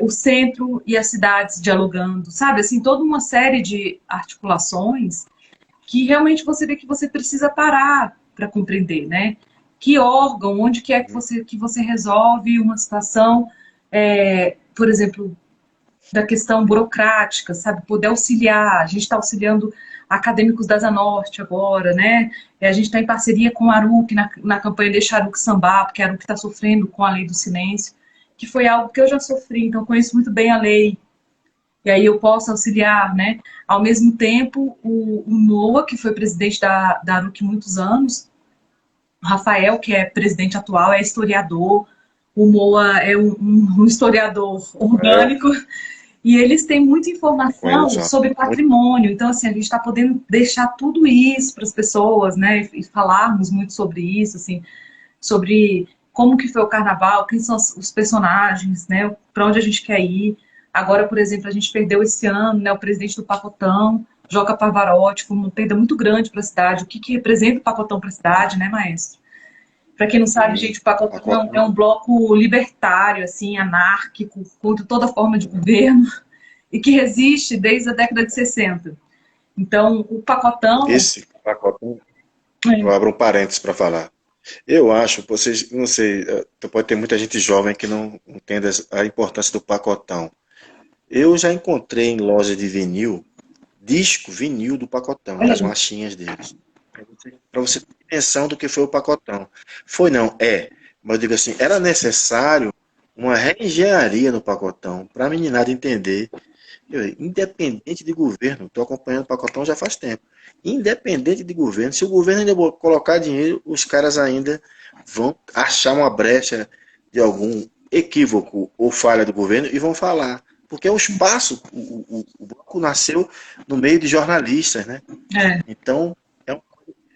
Speaker 1: O centro e as cidades dialogando, sabe? Assim, toda uma série de articulações que realmente você vê que você precisa parar para compreender, né? Que órgão, onde que é que você resolve uma situação, por exemplo, da questão burocrática, sabe? Poder auxiliar. A gente está auxiliando acadêmicos da Zanorte agora, né? A gente está em parceria com a ARUC na campanha Deixa a ARUC Sambar, porque a ARUC está sofrendo com a lei do silêncio, que foi algo que eu já sofri, então eu conheço muito bem a lei. E aí eu posso auxiliar, né? Ao mesmo tempo, o Noah, que foi presidente da ARUC muitos anos, o Rafael, que é presidente atual, é historiador, o Moa é um historiador orgânico, e eles têm muita informação sobre patrimônio. Então, assim, a gente está podendo deixar tudo isso para as pessoas, né? E falarmos muito sobre isso, assim, sobre como que foi o carnaval, quem são os personagens, né? Para onde a gente quer ir. Agora, por exemplo, a gente perdeu esse ano, né? O presidente do Pacotão, Joca Pavarotti, foi uma perda muito grande para a cidade. O que representa o Pacotão para a cidade, né, maestro? Para quem não sabe, gente, o Pacotão é um bloco libertário, assim, anárquico, contra toda forma de governo. e que resiste desde a década de 60. Então, o pacotão...
Speaker 2: Esse pacotão, eu abro um parênteses para falar. Eu acho, vocês, não sei, pode ter muita gente jovem que não entenda a importância do pacotão. Eu já encontrei em loja de vinil, disco vinil do pacotão,
Speaker 1: Olha
Speaker 2: as
Speaker 1: aí.
Speaker 2: marchinhas deles. Para você ter dimensão do que foi o pacotão. Foi não, mas eu digo assim, era necessário uma reengenharia no pacotão para a meninada entender. Independente de governo, estou acompanhando o pacotão já faz tempo. Independente de governo, se o governo ainda colocar dinheiro, os caras ainda vão achar uma brecha de algum equívoco ou falha do governo e vão falar. Porque é o espaço, o bloco nasceu no meio de jornalistas, né?
Speaker 1: É,
Speaker 2: Então,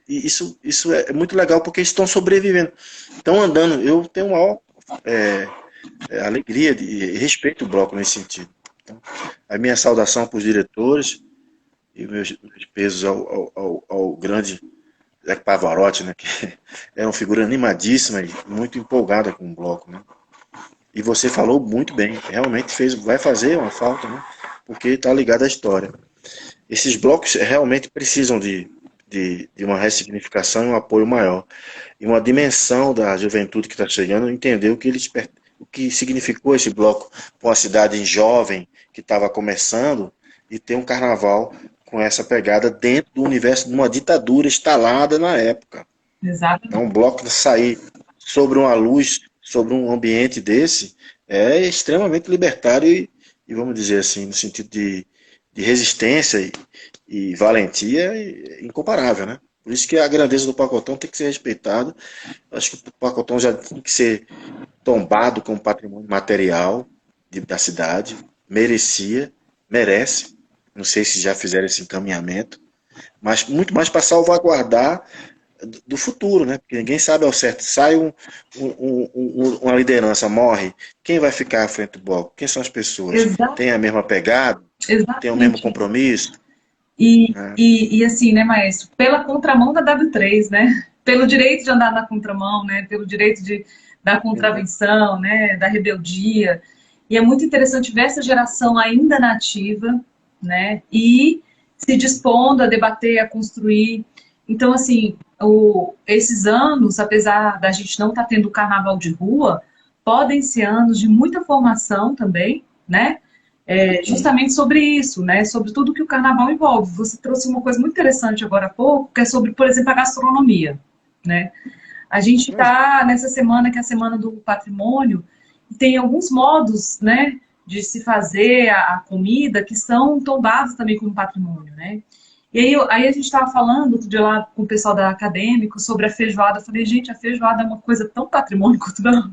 Speaker 2: isso é muito legal porque eles estão sobrevivendo. Estão andando. Eu tenho maior é, alegria e respeito o bloco nesse sentido. Então, a minha saudação para os diretores e meus pesos ao grande Zé Pavarotti, né, que é uma figura animadíssima e muito empolgada com o bloco. Né? E você falou muito bem, realmente vai fazer uma falta, né, porque está ligado à história. Esses blocos realmente precisam de uma ressignificação e um apoio maior. E uma dimensão da juventude que está chegando, entender o que significou esse bloco para uma cidade jovem que estava começando e ter um carnaval com essa pegada dentro do universo de uma ditadura instalada na época. Então,
Speaker 1: exatamente.
Speaker 2: um bloco sair sobre uma luz, sobre um ambiente desse, é extremamente libertário e vamos dizer assim, no sentido de resistência e valentia incomparável, né? Por isso que a grandeza do pacotão tem que ser respeitada. Acho que o pacotão já tem que ser tombado como patrimônio material da cidade. Merecia, merece. Não sei se já fizeram esse encaminhamento, mas muito mais para salvaguardar do futuro, né? Porque ninguém sabe ao certo. Sai uma liderança, morre. Quem vai ficar à frente do bloco? Quem são as pessoas?
Speaker 1: Exa
Speaker 2: Tem a mesma pegada? Tem o mesmo
Speaker 1: exatamente.
Speaker 2: compromisso? Né?
Speaker 1: E assim, né, maestro, pela contramão da W3, né? Pelo direito de andar na contramão, né? Pelo direito da
Speaker 2: Uhum.
Speaker 1: contravenção, né? Da rebeldia. E é muito interessante ver essa geração ainda nativa, né? E se dispondo a debater, a construir. Então, assim, esses anos, apesar da gente não estar tendo carnaval de rua, podem ser anos de muita formação também, né?
Speaker 2: Uhum.
Speaker 1: Justamente sobre isso, né? Sobre tudo que o carnaval envolve. Você trouxe uma coisa muito interessante agora há pouco, que é sobre, por exemplo, a gastronomia, né? A gente está nessa semana, que é a Semana do Patrimônio, e tem alguns modos, né, de se fazer a comida que são tombados também como patrimônio, né? E aí a gente estava falando outro dia lá com o pessoal da Acadêmico sobre a feijoada. Eu falei, gente, a feijoada é uma coisa tão patrimônio cultural.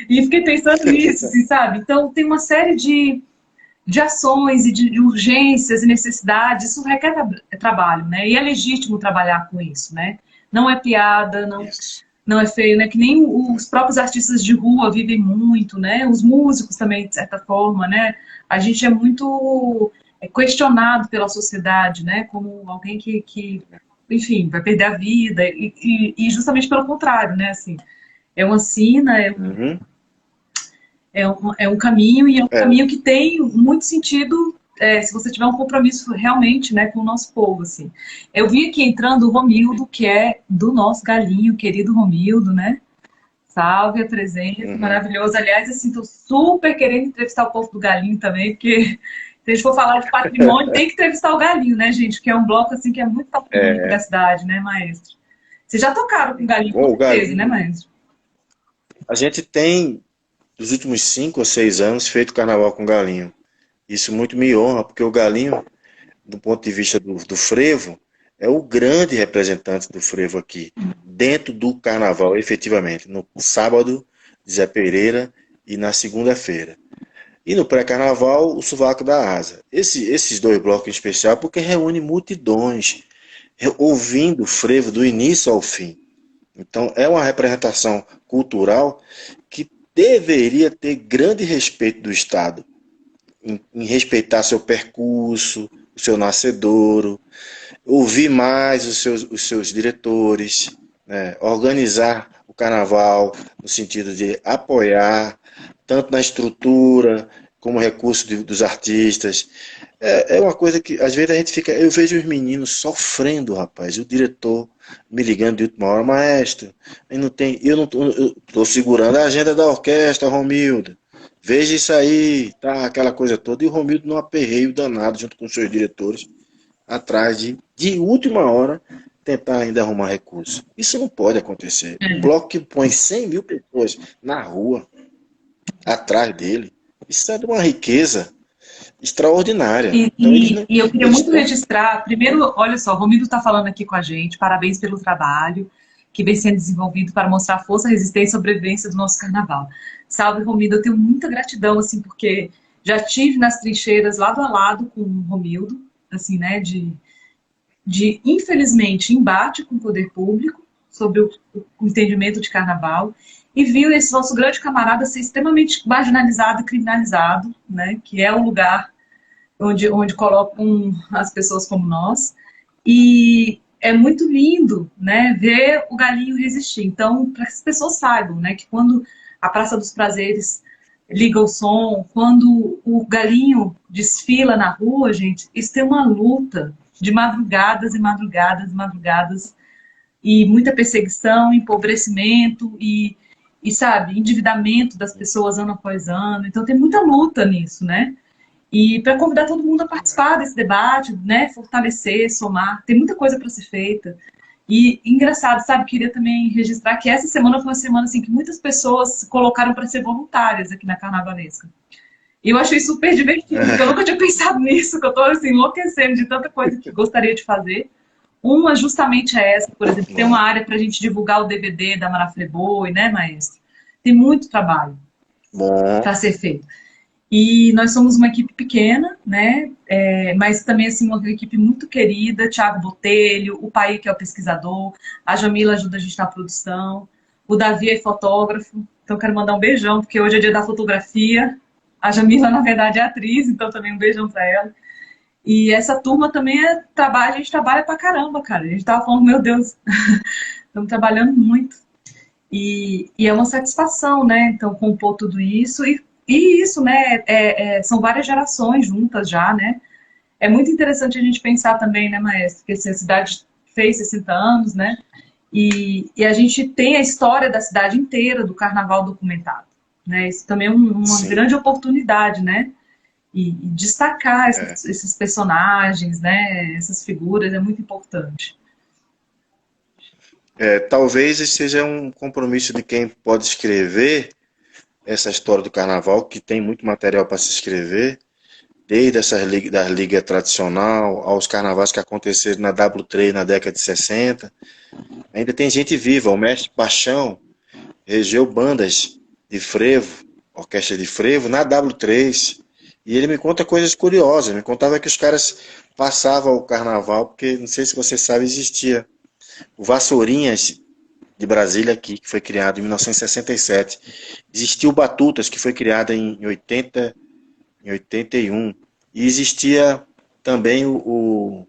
Speaker 1: E fiquei pensando nisso, assim, sabe? Então tem uma série de ações e de urgências e necessidades, isso requer trabalho, né? E é legítimo trabalhar com isso, né? Não é piada,
Speaker 2: Isso.
Speaker 1: não é feio, né? Que nem os próprios artistas de rua vivem muito, né? Os músicos também, de certa forma, né? A gente é muito questionado pela sociedade, né? Como alguém que enfim, vai perder a vida e justamente pelo contrário, né? Assim, é uma sina,
Speaker 2: Uhum.
Speaker 1: é um caminho e é um
Speaker 2: É.
Speaker 1: caminho que tem muito sentido se você tiver um compromisso realmente, né, com o nosso povo, assim. Eu vi aqui entrando o Romildo, que é do nosso galinho, querido Romildo, né? Salve a presença,
Speaker 2: Uhum.
Speaker 1: maravilhoso. Aliás, assim, tô super querendo entrevistar o povo do galinho também, porque se a gente for falar de patrimônio, tem que entrevistar o galinho, né, gente? Que é um bloco, assim, que é muito patrimônio da
Speaker 2: É.
Speaker 1: cidade, né, maestro? Vocês já tocaram com galinho, com
Speaker 2: Bom, o
Speaker 1: certeza, né,
Speaker 2: Galinho,
Speaker 1: maestro?
Speaker 2: a gente tem, nos últimos 5 ou 6 anos, feito carnaval com Galinho. Isso muito me honra, porque o Galinho, do ponto de vista do frevo, é o grande representante do frevo aqui, dentro do carnaval, efetivamente. No sábado, Zé Pereira, e na segunda-feira. E no pré-carnaval, o Sovaco da Asa. Esses dois blocos em especial, porque reúne multidões, ouvindo o frevo do início ao fim. Então, é uma representação cultural que deveria ter grande respeito do Estado, em respeitar seu percurso, o seu nascedouro, ouvir mais os seus diretores, né, organizar o carnaval no sentido de apoiar, tanto na estrutura, como recurso dos artistas. É uma coisa que, às vezes, a gente fica. Eu vejo os meninos sofrendo, rapaz. O diretor me ligando de última hora, maestro. Eu não tô, eu tô segurando a agenda da orquestra, Romildo. Veja isso aí, tá? Aquela coisa toda. E o Romildo num aperreio danado, junto com os seus diretores, atrás de última hora, tentar ainda arrumar recurso. Isso não pode acontecer. Um bloco que põe 100.000 pessoas na rua, atrás dele, isso é de uma riqueza extraordinária.
Speaker 1: E,
Speaker 2: Então eles
Speaker 1: e,
Speaker 2: não.
Speaker 1: e eu queria
Speaker 2: Eles
Speaker 1: muito
Speaker 2: estão.
Speaker 1: registrar, primeiro, olha só, o Romildo está falando aqui com a gente, parabéns pelo trabalho que vem sendo desenvolvido para mostrar a força, resistência e sobrevivência do nosso carnaval. Salve, Romildo, eu tenho muita gratidão, assim, porque já tive nas trincheiras lado a lado com o Romildo, assim, né, infelizmente, embate com o poder público sobre o entendimento de carnaval, e viu esse nosso grande camarada ser extremamente marginalizado e criminalizado, né, que é o lugar onde colocam as pessoas como nós. E é muito lindo, né, ver o galinho resistir. Então, para que as pessoas saibam, né, que quando a Praça dos Prazeres liga o som, quando o galinho desfila na rua, gente, isso tem uma luta de madrugadas e madrugadas e madrugadas, e muita perseguição, empobrecimento e sabe, endividamento das pessoas ano após ano. Então tem muita luta nisso, né? E para convidar todo mundo a participar desse debate, né, fortalecer, somar, tem muita coisa para ser feita. E engraçado, sabe, queria também registrar que essa semana foi uma semana assim que muitas pessoas se colocaram para ser voluntárias aqui na Carnavalesca. E eu achei super divertido, porque eu nunca tinha pensado nisso, que eu tô assim enlouquecendo de tanta coisa que gostaria de fazer. Uma justamente é essa, por exemplo, tem uma área para a gente divulgar o DVD da Marafreboi, né, maestro? Tem muito trabalho
Speaker 2: Bom,
Speaker 1: para ser feito. E nós somos uma equipe pequena, né? Mas também assim, uma equipe muito querida, Thiago Botelho, o Pai, que é o pesquisador, a Jamila ajuda a gente na produção, o Davi é fotógrafo, então quero mandar um beijão, porque hoje é dia da fotografia. A Jamila, na verdade, é atriz, então também um beijão para ela. E essa turma também a gente trabalha pra caramba, cara. A gente tava falando, meu Deus, estamos trabalhando muito. E é uma satisfação, né? Então, compor tudo isso. E isso, né? São várias gerações juntas já, né? É muito interessante a gente pensar também, né, maestro? Que assim, a cidade fez 60 anos, né? E a gente tem a história da cidade inteira do carnaval documentado, né? Isso também é uma
Speaker 2: sim.
Speaker 1: grande oportunidade, né? E destacar
Speaker 2: É.
Speaker 1: esses personagens, né? Essas figuras é muito importante.
Speaker 2: Talvez esse seja um compromisso de quem pode escrever essa história do carnaval, que tem muito material para se escrever, desde da liga tradicional aos carnavais que aconteceram na W3 na década de 60. Ainda tem gente viva. O mestre Paixão regeu bandas de frevo, orquestra de frevo, na W3. E ele me conta coisas curiosas. Me contava que os caras passavam o carnaval, porque não sei se você sabe, existia o Vassourinhas de Brasília aqui, que foi criado em 1967. Existiu o Batutas, que foi criado em 81. E existia também o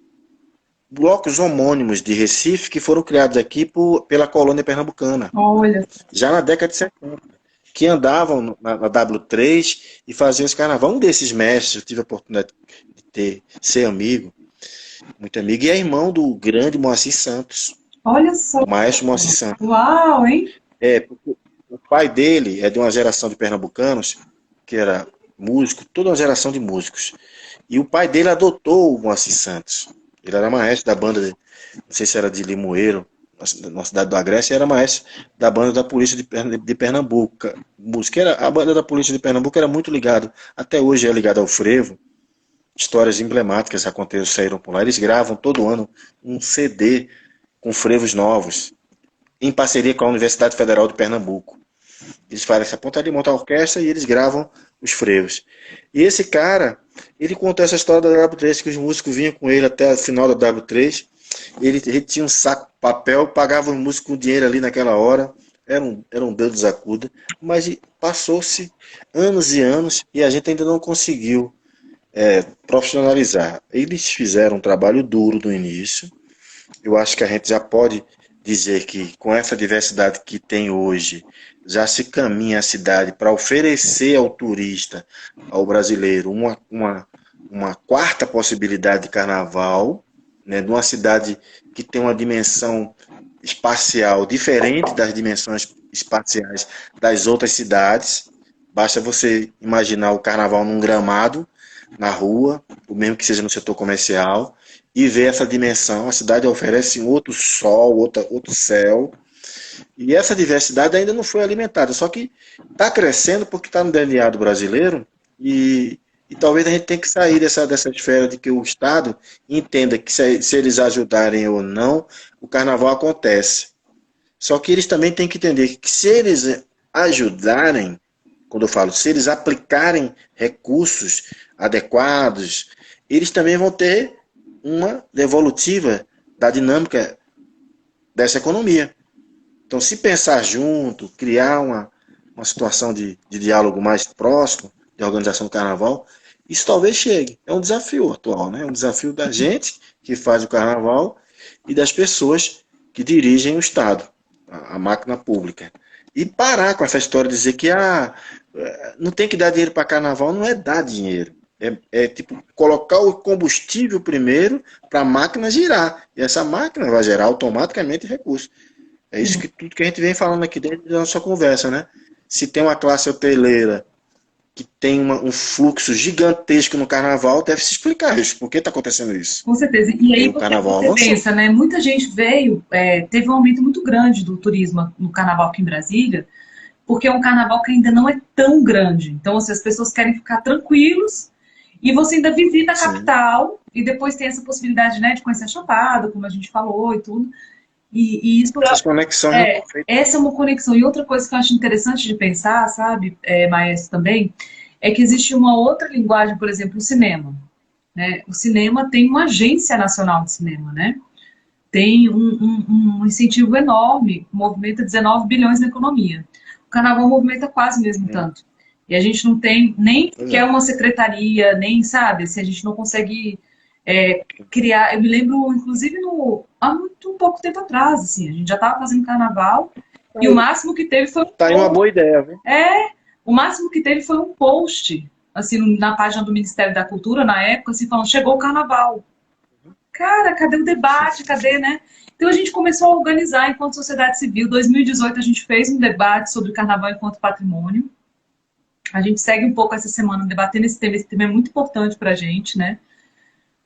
Speaker 2: blocos homônimos de Recife, que foram criados aqui pela colônia pernambucana,
Speaker 1: Olha,
Speaker 2: já na década de 70, que andavam na W3 e faziam esse carnaval. Um desses mestres, eu tive a oportunidade de ser amigo, muito amigo, e é irmão do grande Moacir Santos,
Speaker 1: olha só.
Speaker 2: o maestro Moacir Santos.
Speaker 1: Uau, hein?
Speaker 2: O pai dele é de uma geração de pernambucanos, que era músico, toda uma geração de músicos. E o pai dele adotou o Moacir Santos. Ele era maestro da banda, não sei se era de Limoeiro, na cidade do Agreste, era maestro da banda da Polícia de Pernambuco. A banda da Polícia de Pernambuco era muito ligada, até hoje é ligada ao frevo. Histórias emblemáticas saíram por lá. Eles gravam todo ano um CD com frevos novos, em parceria com a Universidade Federal de Pernambuco. Eles fazem essa pontaria, montam a orquestra e eles gravam os frevos. E esse cara, ele contou essa história da W3, que os músicos vinham com ele até o final da W3. Ele tinha um saco de papel, pagava os músicos com dinheiro ali naquela hora. Era um Deus dos acuda. Mas passou-se anos e anos e a gente ainda não conseguiu profissionalizar. Eles fizeram um trabalho duro no início. Eu acho que a gente já pode dizer que com essa diversidade que tem hoje, já se caminha a cidade para oferecer ao turista, ao brasileiro, uma quarta possibilidade de carnaval, né, de uma cidade que tem uma dimensão espacial diferente das dimensões espaciais das outras cidades. Basta você imaginar o carnaval num gramado, na rua, o mesmo que seja no setor comercial, e ver essa dimensão. A cidade oferece um outro sol, outro céu, e essa diversidade ainda não foi alimentada, só que está crescendo porque está no DNA do brasileiro, e talvez a gente tenha que sair dessa esfera de que o Estado entenda que se eles ajudarem ou não, o carnaval acontece. Só que eles também têm que entender que se eles ajudarem, quando eu falo, se eles aplicarem recursos adequados, eles também vão ter uma devolutiva da dinâmica dessa economia. Então, se pensar junto, criar uma situação de diálogo mais próximo, de organização do carnaval, isso talvez chegue. É um desafio atual, né? É um desafio da gente que faz o carnaval e das pessoas que dirigem o Estado, a máquina pública. E parar com essa história de dizer que não tem que dar dinheiro para carnaval, não é dar dinheiro. É tipo colocar o combustível primeiro para a máquina girar. E essa máquina vai gerar automaticamente recursos. É isso que tudo que a gente vem falando aqui dentro da nossa conversa, né? Se tem uma classe hoteleira que tem um fluxo gigantesco no carnaval, deve se explicar isso. Por que está acontecendo isso?
Speaker 1: Com certeza. E
Speaker 2: E
Speaker 1: aí
Speaker 2: o carnaval
Speaker 1: você
Speaker 2: avançou.
Speaker 1: pensa, né? Muita gente veio, teve um aumento muito grande do turismo no carnaval aqui em Brasília, porque é um carnaval que ainda não é tão grande. Então, assim, as pessoas querem ficar tranquilos e você ainda visita a
Speaker 2: Sim.
Speaker 1: capital e depois tem essa possibilidade, né, de conhecer a Chapada, como a gente falou e tudo. E isso
Speaker 2: Essas conexões não estão feitas.
Speaker 1: essa é uma conexão. E outra coisa que eu acho interessante de pensar, sabe, Maestro, também, é que existe uma outra linguagem, por exemplo, o cinema. Né? O cinema tem uma agência nacional de cinema, né? Tem um incentivo enorme, movimenta 19 bilhões na economia. O carnaval movimenta quase o mesmo tanto. E a gente não tem nem
Speaker 2: Pois
Speaker 1: quer
Speaker 2: é.
Speaker 1: uma secretaria, nem, sabe, se a gente não consegue criar. Eu me lembro, inclusive, há muito pouco tempo atrás, assim, a gente já estava fazendo carnaval e o máximo que teve foi um
Speaker 2: Tá aí uma boa ideia, viu?
Speaker 1: o máximo que teve foi um post, assim, na página do Ministério da Cultura, na época, assim, falando, chegou o carnaval. Cara, cadê o debate? Cadê, né? Então a gente começou a organizar enquanto sociedade civil. Em 2018 a gente fez um debate sobre carnaval enquanto patrimônio. A gente segue um pouco essa semana debatendo esse tema. Esse tema é muito importante para a gente, né?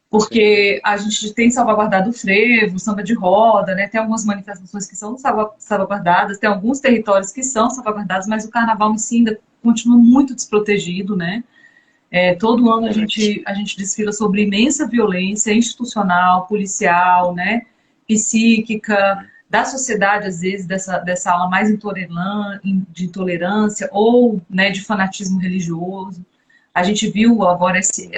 Speaker 1: Porque a gente tem salvaguardado o frevo, o samba de roda, né? Tem algumas manifestações que são salvaguardadas, tem alguns territórios que são salvaguardados, mas o carnaval em si ainda continua muito desprotegido, né? Todo ano a gente desfila sobre imensa violência institucional, policial, né? Psíquica, da sociedade, às vezes, dessa ala mais de intolerância ou, né, de fanatismo religioso. A gente viu agora esse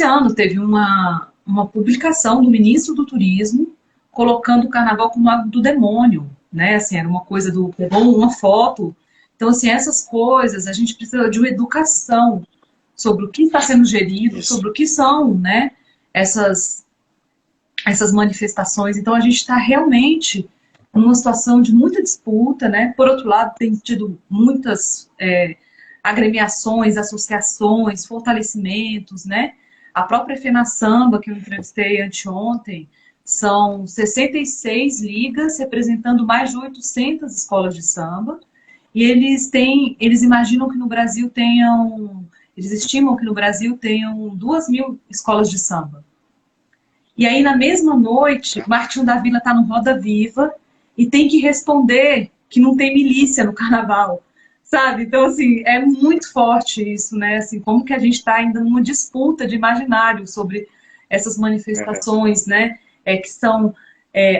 Speaker 1: ano teve uma publicação do ministro do Turismo colocando o carnaval como algo do demônio, né? Assim, era uma coisa pegou uma foto. Então, assim, essas coisas, a gente precisa de uma educação sobre o que está sendo gerido,
Speaker 2: Isso.
Speaker 1: sobre o que são, né, essas manifestações. Então, a gente está realmente numa situação de muita disputa, né? Por outro lado, tem tido muitas agremiações, associações, fortalecimentos, né? A própria FENA Samba, que eu entrevistei anteontem, são 66 ligas representando mais de 800 escolas de samba. E eles imaginam que no Brasil eles estimam que no Brasil tenham 2.000 escolas de samba. E aí, na mesma noite, Martinho da Vila está no Roda Viva e tem que responder que não tem milícia no carnaval, sabe? Então, assim, é muito forte isso, né? Assim, como que a gente está ainda numa disputa de imaginário sobre essas manifestações, né? Que são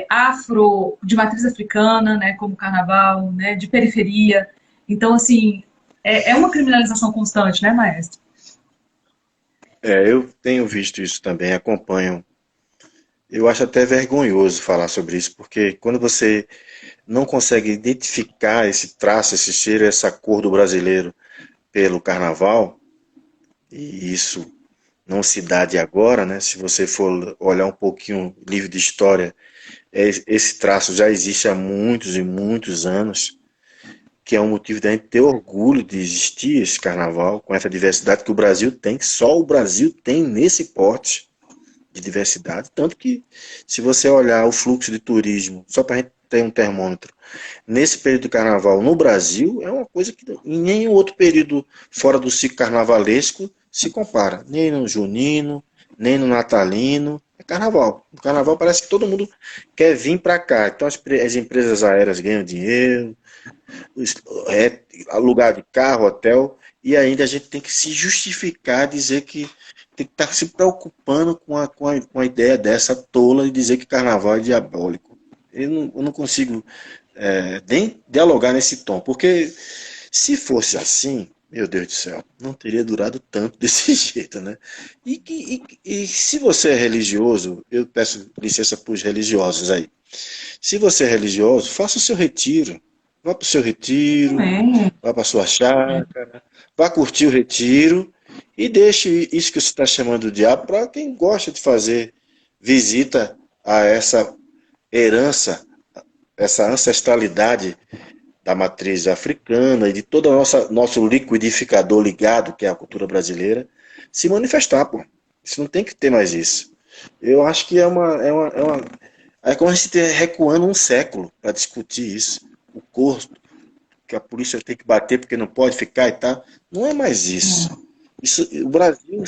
Speaker 1: afro, de matriz africana, né? Como o carnaval, né? De periferia. Então, assim, é uma criminalização constante, né, maestro?
Speaker 2: Eu tenho visto isso também, acompanho. Eu acho até vergonhoso falar sobre isso, porque quando você não consegue identificar esse traço, esse cheiro, essa cor do brasileiro pelo carnaval, e isso não se dá de agora, né? Se você for olhar um pouquinho o livro de história, esse traço já existe há muitos e muitos anos, que é um motivo da gente ter orgulho de existir esse carnaval, com essa diversidade que o Brasil tem, que só o Brasil tem nesse porte de diversidade. Tanto que, se você olhar o fluxo de turismo, só para a gente ter um termômetro, nesse período do carnaval no Brasil, é uma coisa que em nenhum outro período fora do ciclo carnavalesco se compara. Nem no junino, nem no natalino. É carnaval. No carnaval parece que todo mundo quer vir para cá. Então as empresas aéreas ganham dinheiro, alugar de carro, hotel, e ainda a gente tem que se justificar, dizer que tem que estar se preocupando com a ideia dessa tola e dizer que carnaval é diabólico. Eu não consigo nem dialogar nesse tom, porque se fosse assim, meu Deus do céu, não teria durado tanto desse jeito, né? E se você é religioso, eu peço licença para os religiosos aí. Se você é religioso, faça o seu retiro. Vá para o seu retiro, vá para a sua chácara, vá curtir o retiro e deixe isso que você está chamando de diabo para quem gosta de fazer visita a essa herança, essa ancestralidade da matriz africana e de todo o nosso liquidificador ligado, que é a cultura brasileira, se manifestar, pô. Isso não tem que ter mais isso. Eu acho que é como a gente estiver recuando um século para discutir isso. O corpo, que a polícia tem que bater porque não pode ficar e tal. Não é mais isso. O Brasil,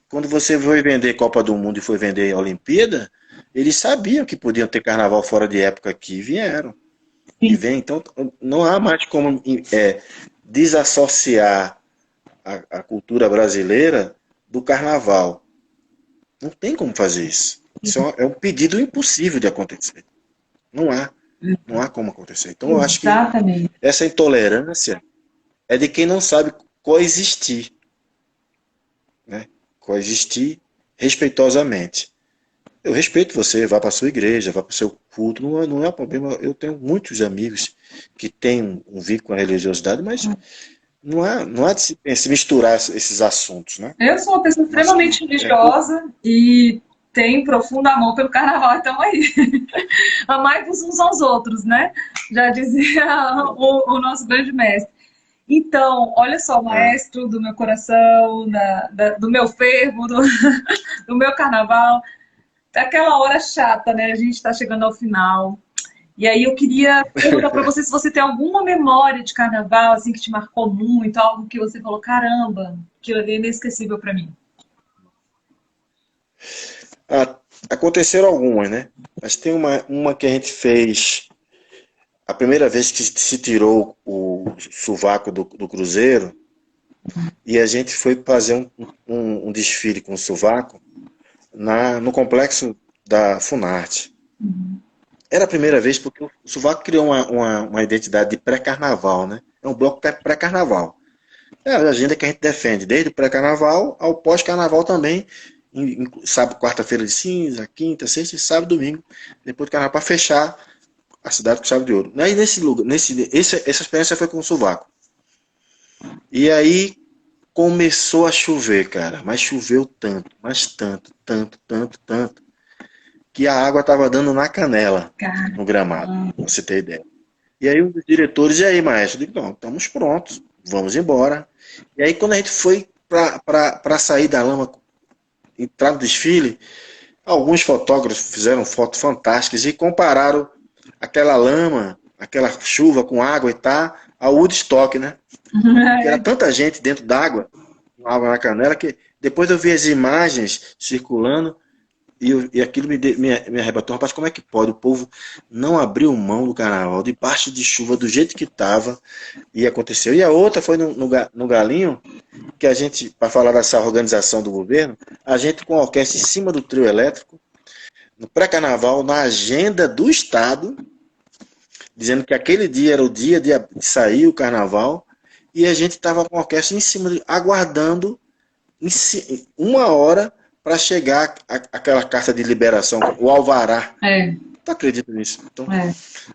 Speaker 2: quando você foi vender Copa do Mundo e foi vender Olimpíada, eles sabiam que podiam ter carnaval fora de época aqui e vieram. E vem, então não há mais como desassociar a cultura brasileira do carnaval. Não tem como fazer isso. Isso é um pedido impossível de acontecer. Não há como acontecer. Então eu acho que essa intolerância é de quem não sabe coexistir. Né? Coexistir respeitosamente. Eu respeito você, vá para a sua igreja, vá para o seu culto, não é problema. Eu tenho muitos amigos que têm um vínculo com a religiosidade, mas não há de se misturar esses assuntos. Né?
Speaker 1: Eu sou uma pessoa extremamente religiosa e tenho profundo amor pelo carnaval, então aí. Amai-vos uns aos outros, né? Já dizia o nosso grande mestre. Então, olha só, maestro do meu coração, do meu fervo, do meu carnaval. Aquela hora chata, né? A gente está chegando ao final. E aí eu queria perguntar para você se você tem alguma memória de carnaval, assim, que te marcou muito, algo que você falou, caramba, que é inesquecível para mim.
Speaker 2: Aconteceram algumas, né? Mas tem uma que a gente fez a primeira vez que se tirou o sovaco do Cruzeiro e a gente foi fazer um desfile com o sovaco no complexo da Funarte. Era a primeira vez porque o sovaco criou uma identidade de pré-carnaval, né? É um bloco pré-carnaval. É a agenda que a gente defende, desde o pré-carnaval ao pós-carnaval também, sábado, quarta-feira de cinza, quinta, sexta, sábado, domingo, depois do carnaval, para fechar a cidade com chave de ouro. Aí essa experiência foi com o sovaco. E aí começou a chover, cara, mas choveu tanto, que a água estava dando na canela, no gramado, pra você ter ideia. E aí os diretores, e aí, maestro? Eu digo, não, estamos prontos, vamos embora. E aí quando a gente foi para sair da lama, entrar no desfile, alguns fotógrafos fizeram fotos fantásticas e compararam aquela lama, aquela chuva com água e tal, ao Woodstock, né? Porque era tanta gente dentro d'água, com água na canela, que depois eu vi as imagens circulando e aquilo me arrebatou. Rapaz, como é que pode? O povo não abriu mão do carnaval, debaixo de chuva, do jeito que estava, e aconteceu. E a outra foi no Galinho, que a gente, para falar dessa organização do governo, a gente com a orquestra em cima do trio elétrico, no pré-carnaval, na agenda do Estado, dizendo que aquele dia era o dia de sair o carnaval, e a gente estava com a orquestra em cima, aguardando uma hora para chegar aquela carta de liberação, o alvará. Tu acredita nisso? Então,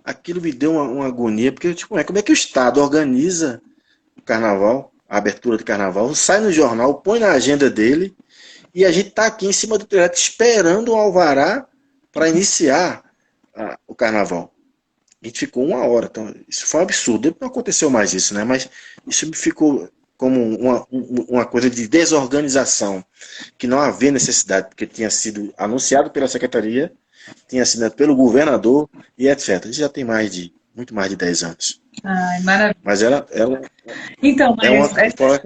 Speaker 2: aquilo me deu uma agonia, porque tipo, como é que o Estado organiza o carnaval, a abertura do carnaval, sai no jornal, põe na agenda dele, E a gente está aqui em cima do telhado esperando o alvará para iniciar o carnaval. A gente ficou 1 hora. Então, isso foi um absurdo. Não aconteceu mais isso, né? Mas isso me ficou como uma coisa de desorganização, que não havia necessidade, porque tinha sido anunciado pela secretaria, tinha sido pelo governador e etc. Isso já tem muito mais de 10 anos.
Speaker 1: Ai, maravilha.
Speaker 2: Mas ela
Speaker 1: Então,
Speaker 2: é uma...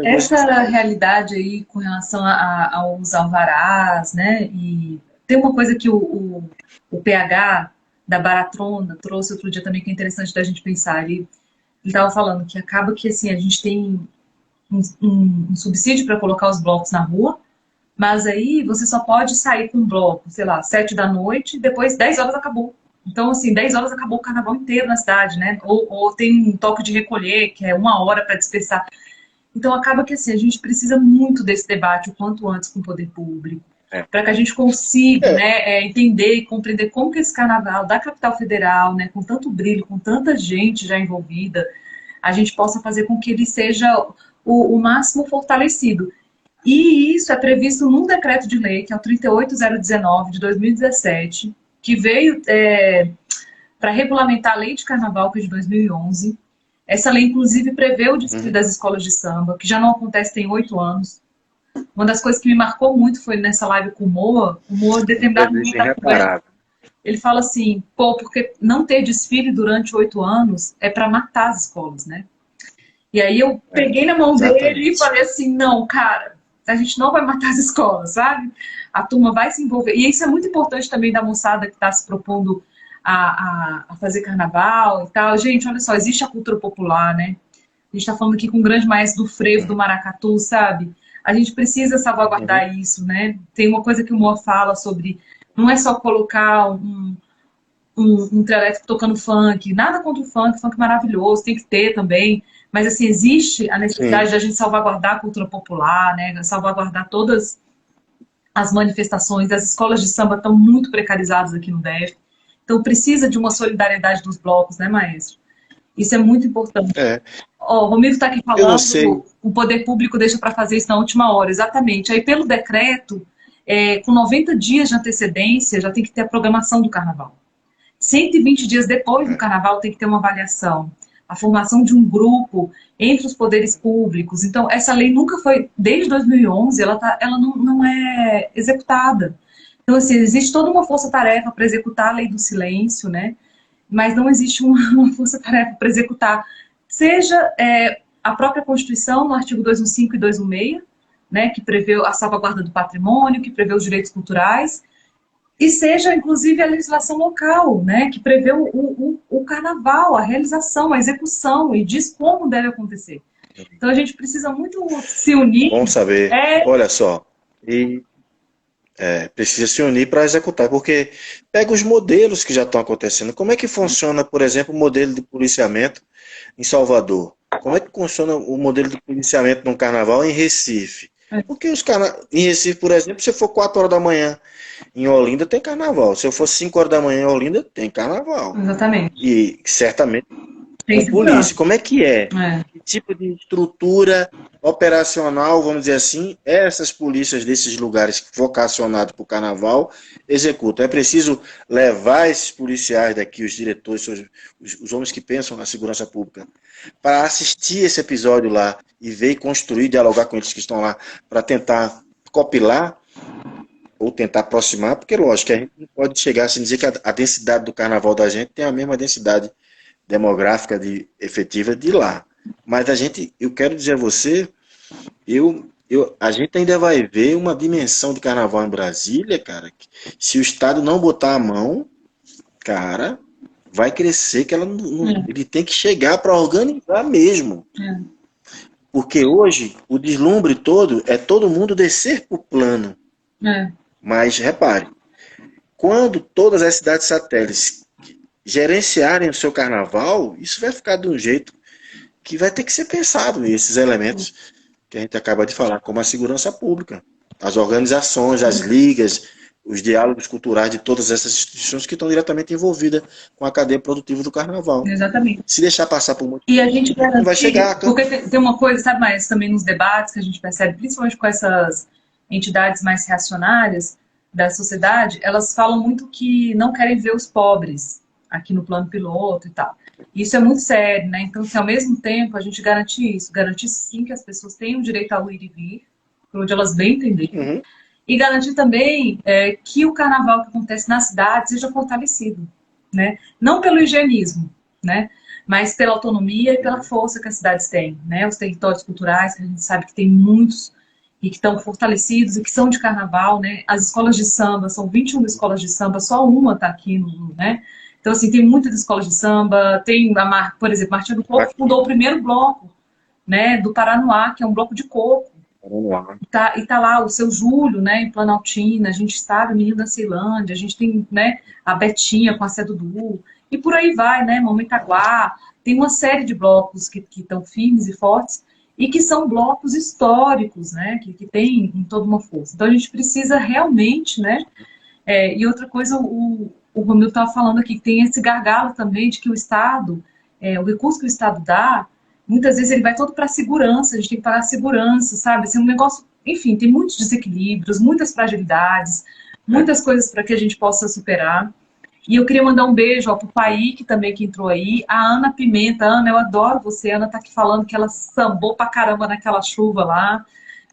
Speaker 1: essa realidade aí com relação aos alvarás, né? E tem uma coisa que o PH da Baratrona trouxe outro dia também que é interessante da gente pensar. Ele estava falando que acaba que assim, a gente tem um subsídio para colocar os blocos na rua, mas aí você só pode sair com um bloco, sei lá, 7 da noite, depois 10 horas acabou. Então, assim, 10 horas acabou o carnaval inteiro na cidade, né? Ou tem um toque de recolher, que é 1 hora para dispersar. Então, acaba que, assim, a gente precisa muito desse debate o quanto antes com o poder público, para que a gente consiga né, entender e compreender como que esse carnaval da capital federal, né, com tanto brilho, com tanta gente já envolvida, a gente possa fazer com que ele seja o máximo fortalecido. E isso é previsto num decreto de lei, que é o 38019 de 2017, que veio para regulamentar a lei de carnaval, que é de 2011. Essa lei, inclusive, prevê o desfile das escolas de samba, que já não acontece tem 8 anos. Uma das coisas que me marcou muito foi nessa live com o Moa determinado momento da conversa, ele fala assim, pô, porque não ter desfile durante 8 anos é para matar as escolas, né? E aí eu peguei na mão dele e falei assim, não, cara, a gente não vai matar as escolas, sabe? A turma vai se envolver. E isso é muito importante também da moçada que está se propondo a fazer carnaval e tal. Gente, olha só, existe a cultura popular, né? A gente está falando aqui com o grande maestro do frevo, do maracatu, sabe? A gente precisa salvaguardar isso, né? Tem uma coisa que o Moa fala sobre, não é só colocar um trio elétrico tocando funk, nada contra o funk maravilhoso, tem que ter também, mas assim, existe a necessidade de a gente salvaguardar a cultura popular, né? Salvaguardar todas as manifestações. As escolas de samba estão muito precarizadas aqui no DF, então precisa de uma solidariedade dos blocos, né, maestro? Isso é muito importante. O Romero está aqui falando, o poder público deixa para fazer isso na última hora, exatamente. Aí pelo decreto, com 90 dias de antecedência, já tem que ter a programação do carnaval. 120 dias depois do carnaval tem que ter uma avaliação, a formação de um grupo entre os poderes públicos. Então, essa lei nunca foi, desde 2011, ela não é executada. Então, assim, existe toda uma força-tarefa para executar a lei do silêncio, né? Mas não existe uma força-tarefa para executar, seja a própria Constituição, no artigo 215 e 216, né, que prevê a salvaguarda do patrimônio, que prevê os direitos culturais, e seja, inclusive, a legislação local, né, que prevê o carnaval, a realização, a execução, e diz como deve acontecer. Então, a gente precisa muito se unir.
Speaker 2: Vamos saber, olha só, precisa se unir para executar, porque pega os modelos que já estão acontecendo. Como é que funciona, por exemplo, o modelo de policiamento em Salvador? Como é que funciona o modelo de policiamento no carnaval em Recife? Porque em Recife, por exemplo, se for 4 horas da manhã em Olinda, tem carnaval. Se eu for 5 horas da manhã em Olinda, tem carnaval.
Speaker 1: Exatamente.
Speaker 2: E certamente tem polícia. Como é que é? Que tipo de estrutura operacional, vamos dizer assim, essas polícias desses lugares vocacionados para o carnaval executam? É preciso levar esses policiais daqui, os diretores, os homens que pensam na segurança pública, para assistir esse episódio lá e ver e construir, dialogar com eles que estão lá, para tentar copilar ou tentar aproximar, porque lógico, a gente não pode chegar assim dizer que a densidade do carnaval da gente tem a mesma densidade demográfica efetiva de lá. Mas eu quero dizer a você, a gente ainda vai ver uma dimensão de carnaval em Brasília, cara, que se o Estado não botar a mão, cara, vai crescer, que ele tem que chegar para organizar mesmo. Porque hoje, o deslumbre todo é todo mundo descer para o plano. Mas, repare, quando todas as cidades satélites gerenciarem o seu carnaval, isso vai ficar de um jeito que vai ter que ser pensado nesses elementos que a gente acaba de falar, como a segurança pública, as organizações, as ligas, os diálogos culturais de todas essas instituições que estão diretamente envolvidas com a cadeia produtiva do carnaval.
Speaker 1: Exatamente.
Speaker 2: Se deixar passar por muito
Speaker 1: tempo, a gente
Speaker 2: não vai chegar.
Speaker 1: Porque tem uma coisa, sabe, mas também nos debates que a gente percebe, principalmente com essas entidades mais reacionárias da sociedade, elas falam muito que não querem ver os pobres aqui no plano piloto e tal. Isso é muito sério, né? Então, se ao mesmo tempo a gente garantir isso, garantir sim que as pessoas tenham direito ao ir e vir, por onde elas bem entenderem, e garantir também que o carnaval que acontece na cidade seja fortalecido, né? Não pelo higienismo, né? Mas pela autonomia e pela força que as cidades têm, né? Os territórios culturais, que a gente sabe que tem muitos e que estão fortalecidos e que são de carnaval, né? As escolas de samba, são 21 escolas de samba, só uma está aqui, né? Então, assim, tem muitas escolas de samba, tem, por exemplo, Martinha do Coco fundou o primeiro bloco, né, do Paranoá, que é um bloco de coco. E tá lá o seu Júlio, né, em Planaltina, a gente sabe, o Menino da Ceilândia, a gente tem, né, a Betinha com a Sé Dudu, e por aí vai, né, Mamãe Itaguá, tem uma série de blocos que estão firmes e fortes, e que são blocos históricos, né, que tem em toda uma força. Então a gente precisa realmente, né, e outra coisa, o Romildo estava falando aqui, que tem esse gargalo também de que o Estado, o recurso que o Estado dá, muitas vezes ele vai todo para a segurança, a gente tem que pagar a segurança, sabe? Assim, um negócio, enfim, tem muitos desequilíbrios, muitas fragilidades, muitas coisas para que a gente possa superar. E eu queria mandar um beijo para o Paik também, que entrou aí, a Ana Pimenta. Ana, eu adoro você, a Ana tá aqui falando que ela sambou pra caramba naquela chuva lá,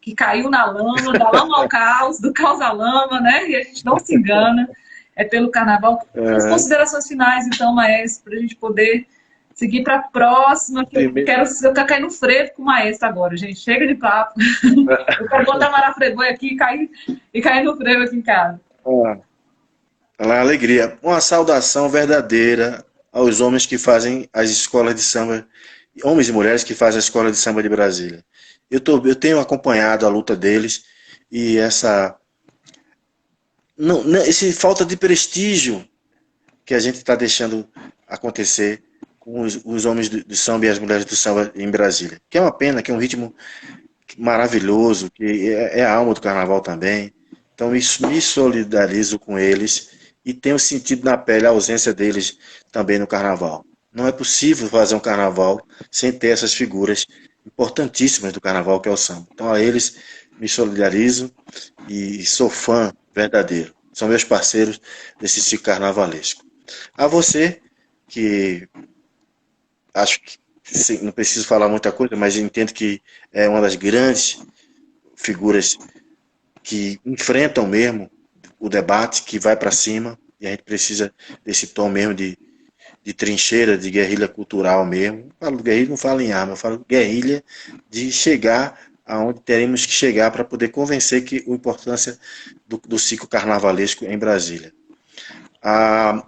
Speaker 1: que caiu na lama, da lama ao caos, do caos à lama, né? E a gente não se engana, é pelo carnaval. As considerações finais, então, maestro, para a gente poder seguir para a próxima, que eu quero cair no frevo com o maestro agora, gente. Chega de papo. Eu quero botar a Marafreboi aqui e cair no frevo aqui em casa.
Speaker 2: Uma alegria. Uma saudação verdadeira aos homens que fazem as escolas de samba, homens e mulheres que fazem a escola de samba de Brasília. Eu tenho acompanhado a luta deles e esse falta de prestígio que a gente está deixando acontecer com os homens do samba e as mulheres do samba em Brasília. Que é uma pena, que é um ritmo maravilhoso, que é a alma do carnaval também. Então, isso me solidarizo com eles e tenho sentido na pele a ausência deles também no carnaval. Não é possível fazer um carnaval sem ter essas figuras importantíssimas do carnaval, que é o samba. Então, a eles me solidarizo e sou fã verdadeiro. São meus parceiros desse ciclo carnavalesco. A você, que acho que não preciso falar muita coisa, mas entendo que é uma das grandes figuras que enfrentam mesmo o debate, que vai para cima, e a gente precisa desse tom mesmo de trincheira, de guerrilha cultural mesmo. Eu falo guerrilha, não falo em arma, eu falo guerrilha de chegar aonde teremos que chegar para poder convencer que a importância do ciclo carnavalesco em Brasília.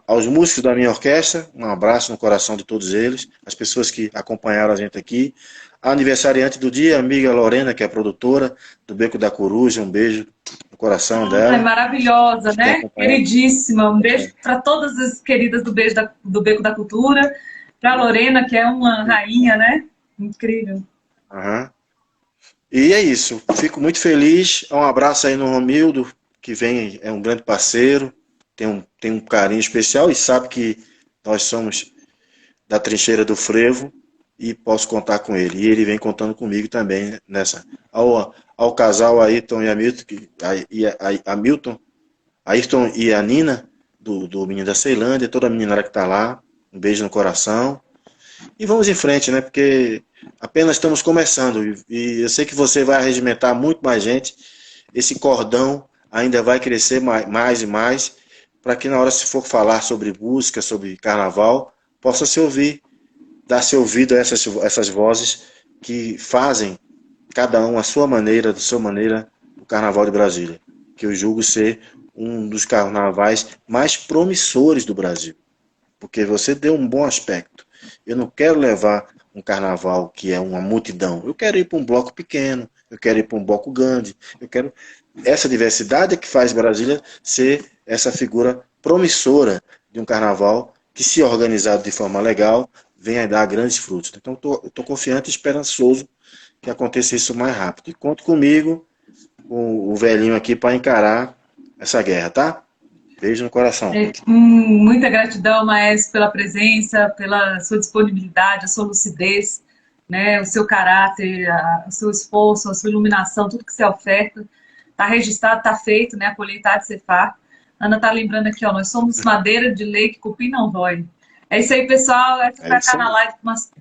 Speaker 2: Aos músicos da minha orquestra, um abraço no coração de todos eles, as pessoas que acompanharam a gente aqui, a aniversariante do dia, a amiga Lorena, que é a produtora do Beco da Coruja, um beijo no coração dela.
Speaker 1: É maravilhosa, né? Queridíssima, um beijo para todas as queridas do Beco da Cultura, para a Lorena, que é uma rainha, né? Incrível.
Speaker 2: E é isso, fico muito feliz, um abraço aí no Romildo, que vem, é um grande parceiro, tem um carinho especial e sabe que nós somos da trincheira do frevo e posso contar com ele. E ele vem contando comigo também nessa. Ao casal Ayrton e Ayrton e a Nina, do Menino da Ceilândia, toda a meninada que está lá, um beijo no coração. E vamos em frente, né? Porque apenas estamos começando e eu sei que você vai arregimentar muito mais gente. Esse cordão ainda vai crescer mais e mais, para que na hora se for falar sobre música, sobre carnaval, possa se ouvir, dar-se ouvido a essas vozes que fazem, cada um à sua maneira, da sua maneira, o Carnaval de Brasília, que eu julgo ser um dos carnavais mais promissores do Brasil, porque você deu um bom aspecto. Eu não quero levar um carnaval que é uma multidão, eu quero ir para um bloco pequeno, eu quero ir para um bloco grande, eu quero... Essa diversidade é que faz Brasília ser essa figura promissora de um carnaval que, se organizado de forma legal, venha a dar grandes frutos. Então, eu estou confiante e esperançoso que aconteça isso mais rápido. E conto comigo, o velhinho aqui, para encarar essa guerra, tá? Beijo no coração.
Speaker 1: Muita gratidão, maestro, pela presença, pela sua disponibilidade, a sua lucidez, né, o seu caráter, o seu esforço, a sua iluminação, tudo que você oferta tá registrado, tá feito, né? A colheita há de ser farta. Ana tá lembrando aqui, ó, nós somos madeira de lei que cupim não rói. É isso aí, pessoal. Essa
Speaker 2: É
Speaker 1: foi a
Speaker 2: isso
Speaker 1: Carna
Speaker 2: aí.
Speaker 1: Live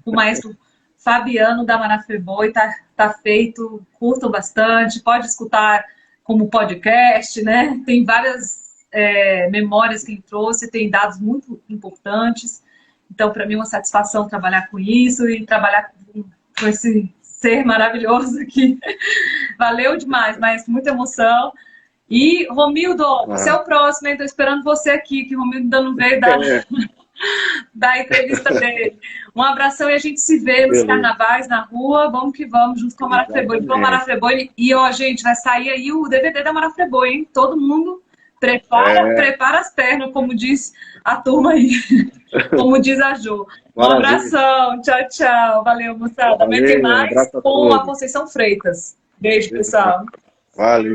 Speaker 1: com o maestro Fabiano da Marafeboi. Tá feito, curtam bastante. Pode escutar como podcast, né? Tem várias memórias que ele trouxe, tem dados muito importantes. Então, para mim, é uma satisfação trabalhar com isso e trabalhar com esse ser maravilhoso aqui. Valeu demais, mas muita emoção. E, Romildo, você é
Speaker 2: Ah,
Speaker 1: o próximo, hein? Estou esperando você aqui, que o Romildo ainda não veio
Speaker 2: é,
Speaker 1: da entrevista dele. Um abração e a gente se vê nos
Speaker 2: beleza.
Speaker 1: carnavais, na rua. Vamos que vamos, junto com a Marafreboi. Viva a
Speaker 2: Exatamente.
Speaker 1: Marafreboi. E, ó, gente, vai sair aí o DVD da Marafreboi, hein? Todo mundo
Speaker 2: É,
Speaker 1: prepara as pernas, como diz a turma aí. Como diz a Jo. Um
Speaker 2: maravilha.
Speaker 1: abração. Tchau, tchau. Valeu, moçada. Amanhã tem
Speaker 2: Valeu, um
Speaker 1: mais
Speaker 2: abraço a
Speaker 1: com a
Speaker 2: todos.
Speaker 1: Conceição Freitas. Beijo, pessoal.
Speaker 2: Valeu.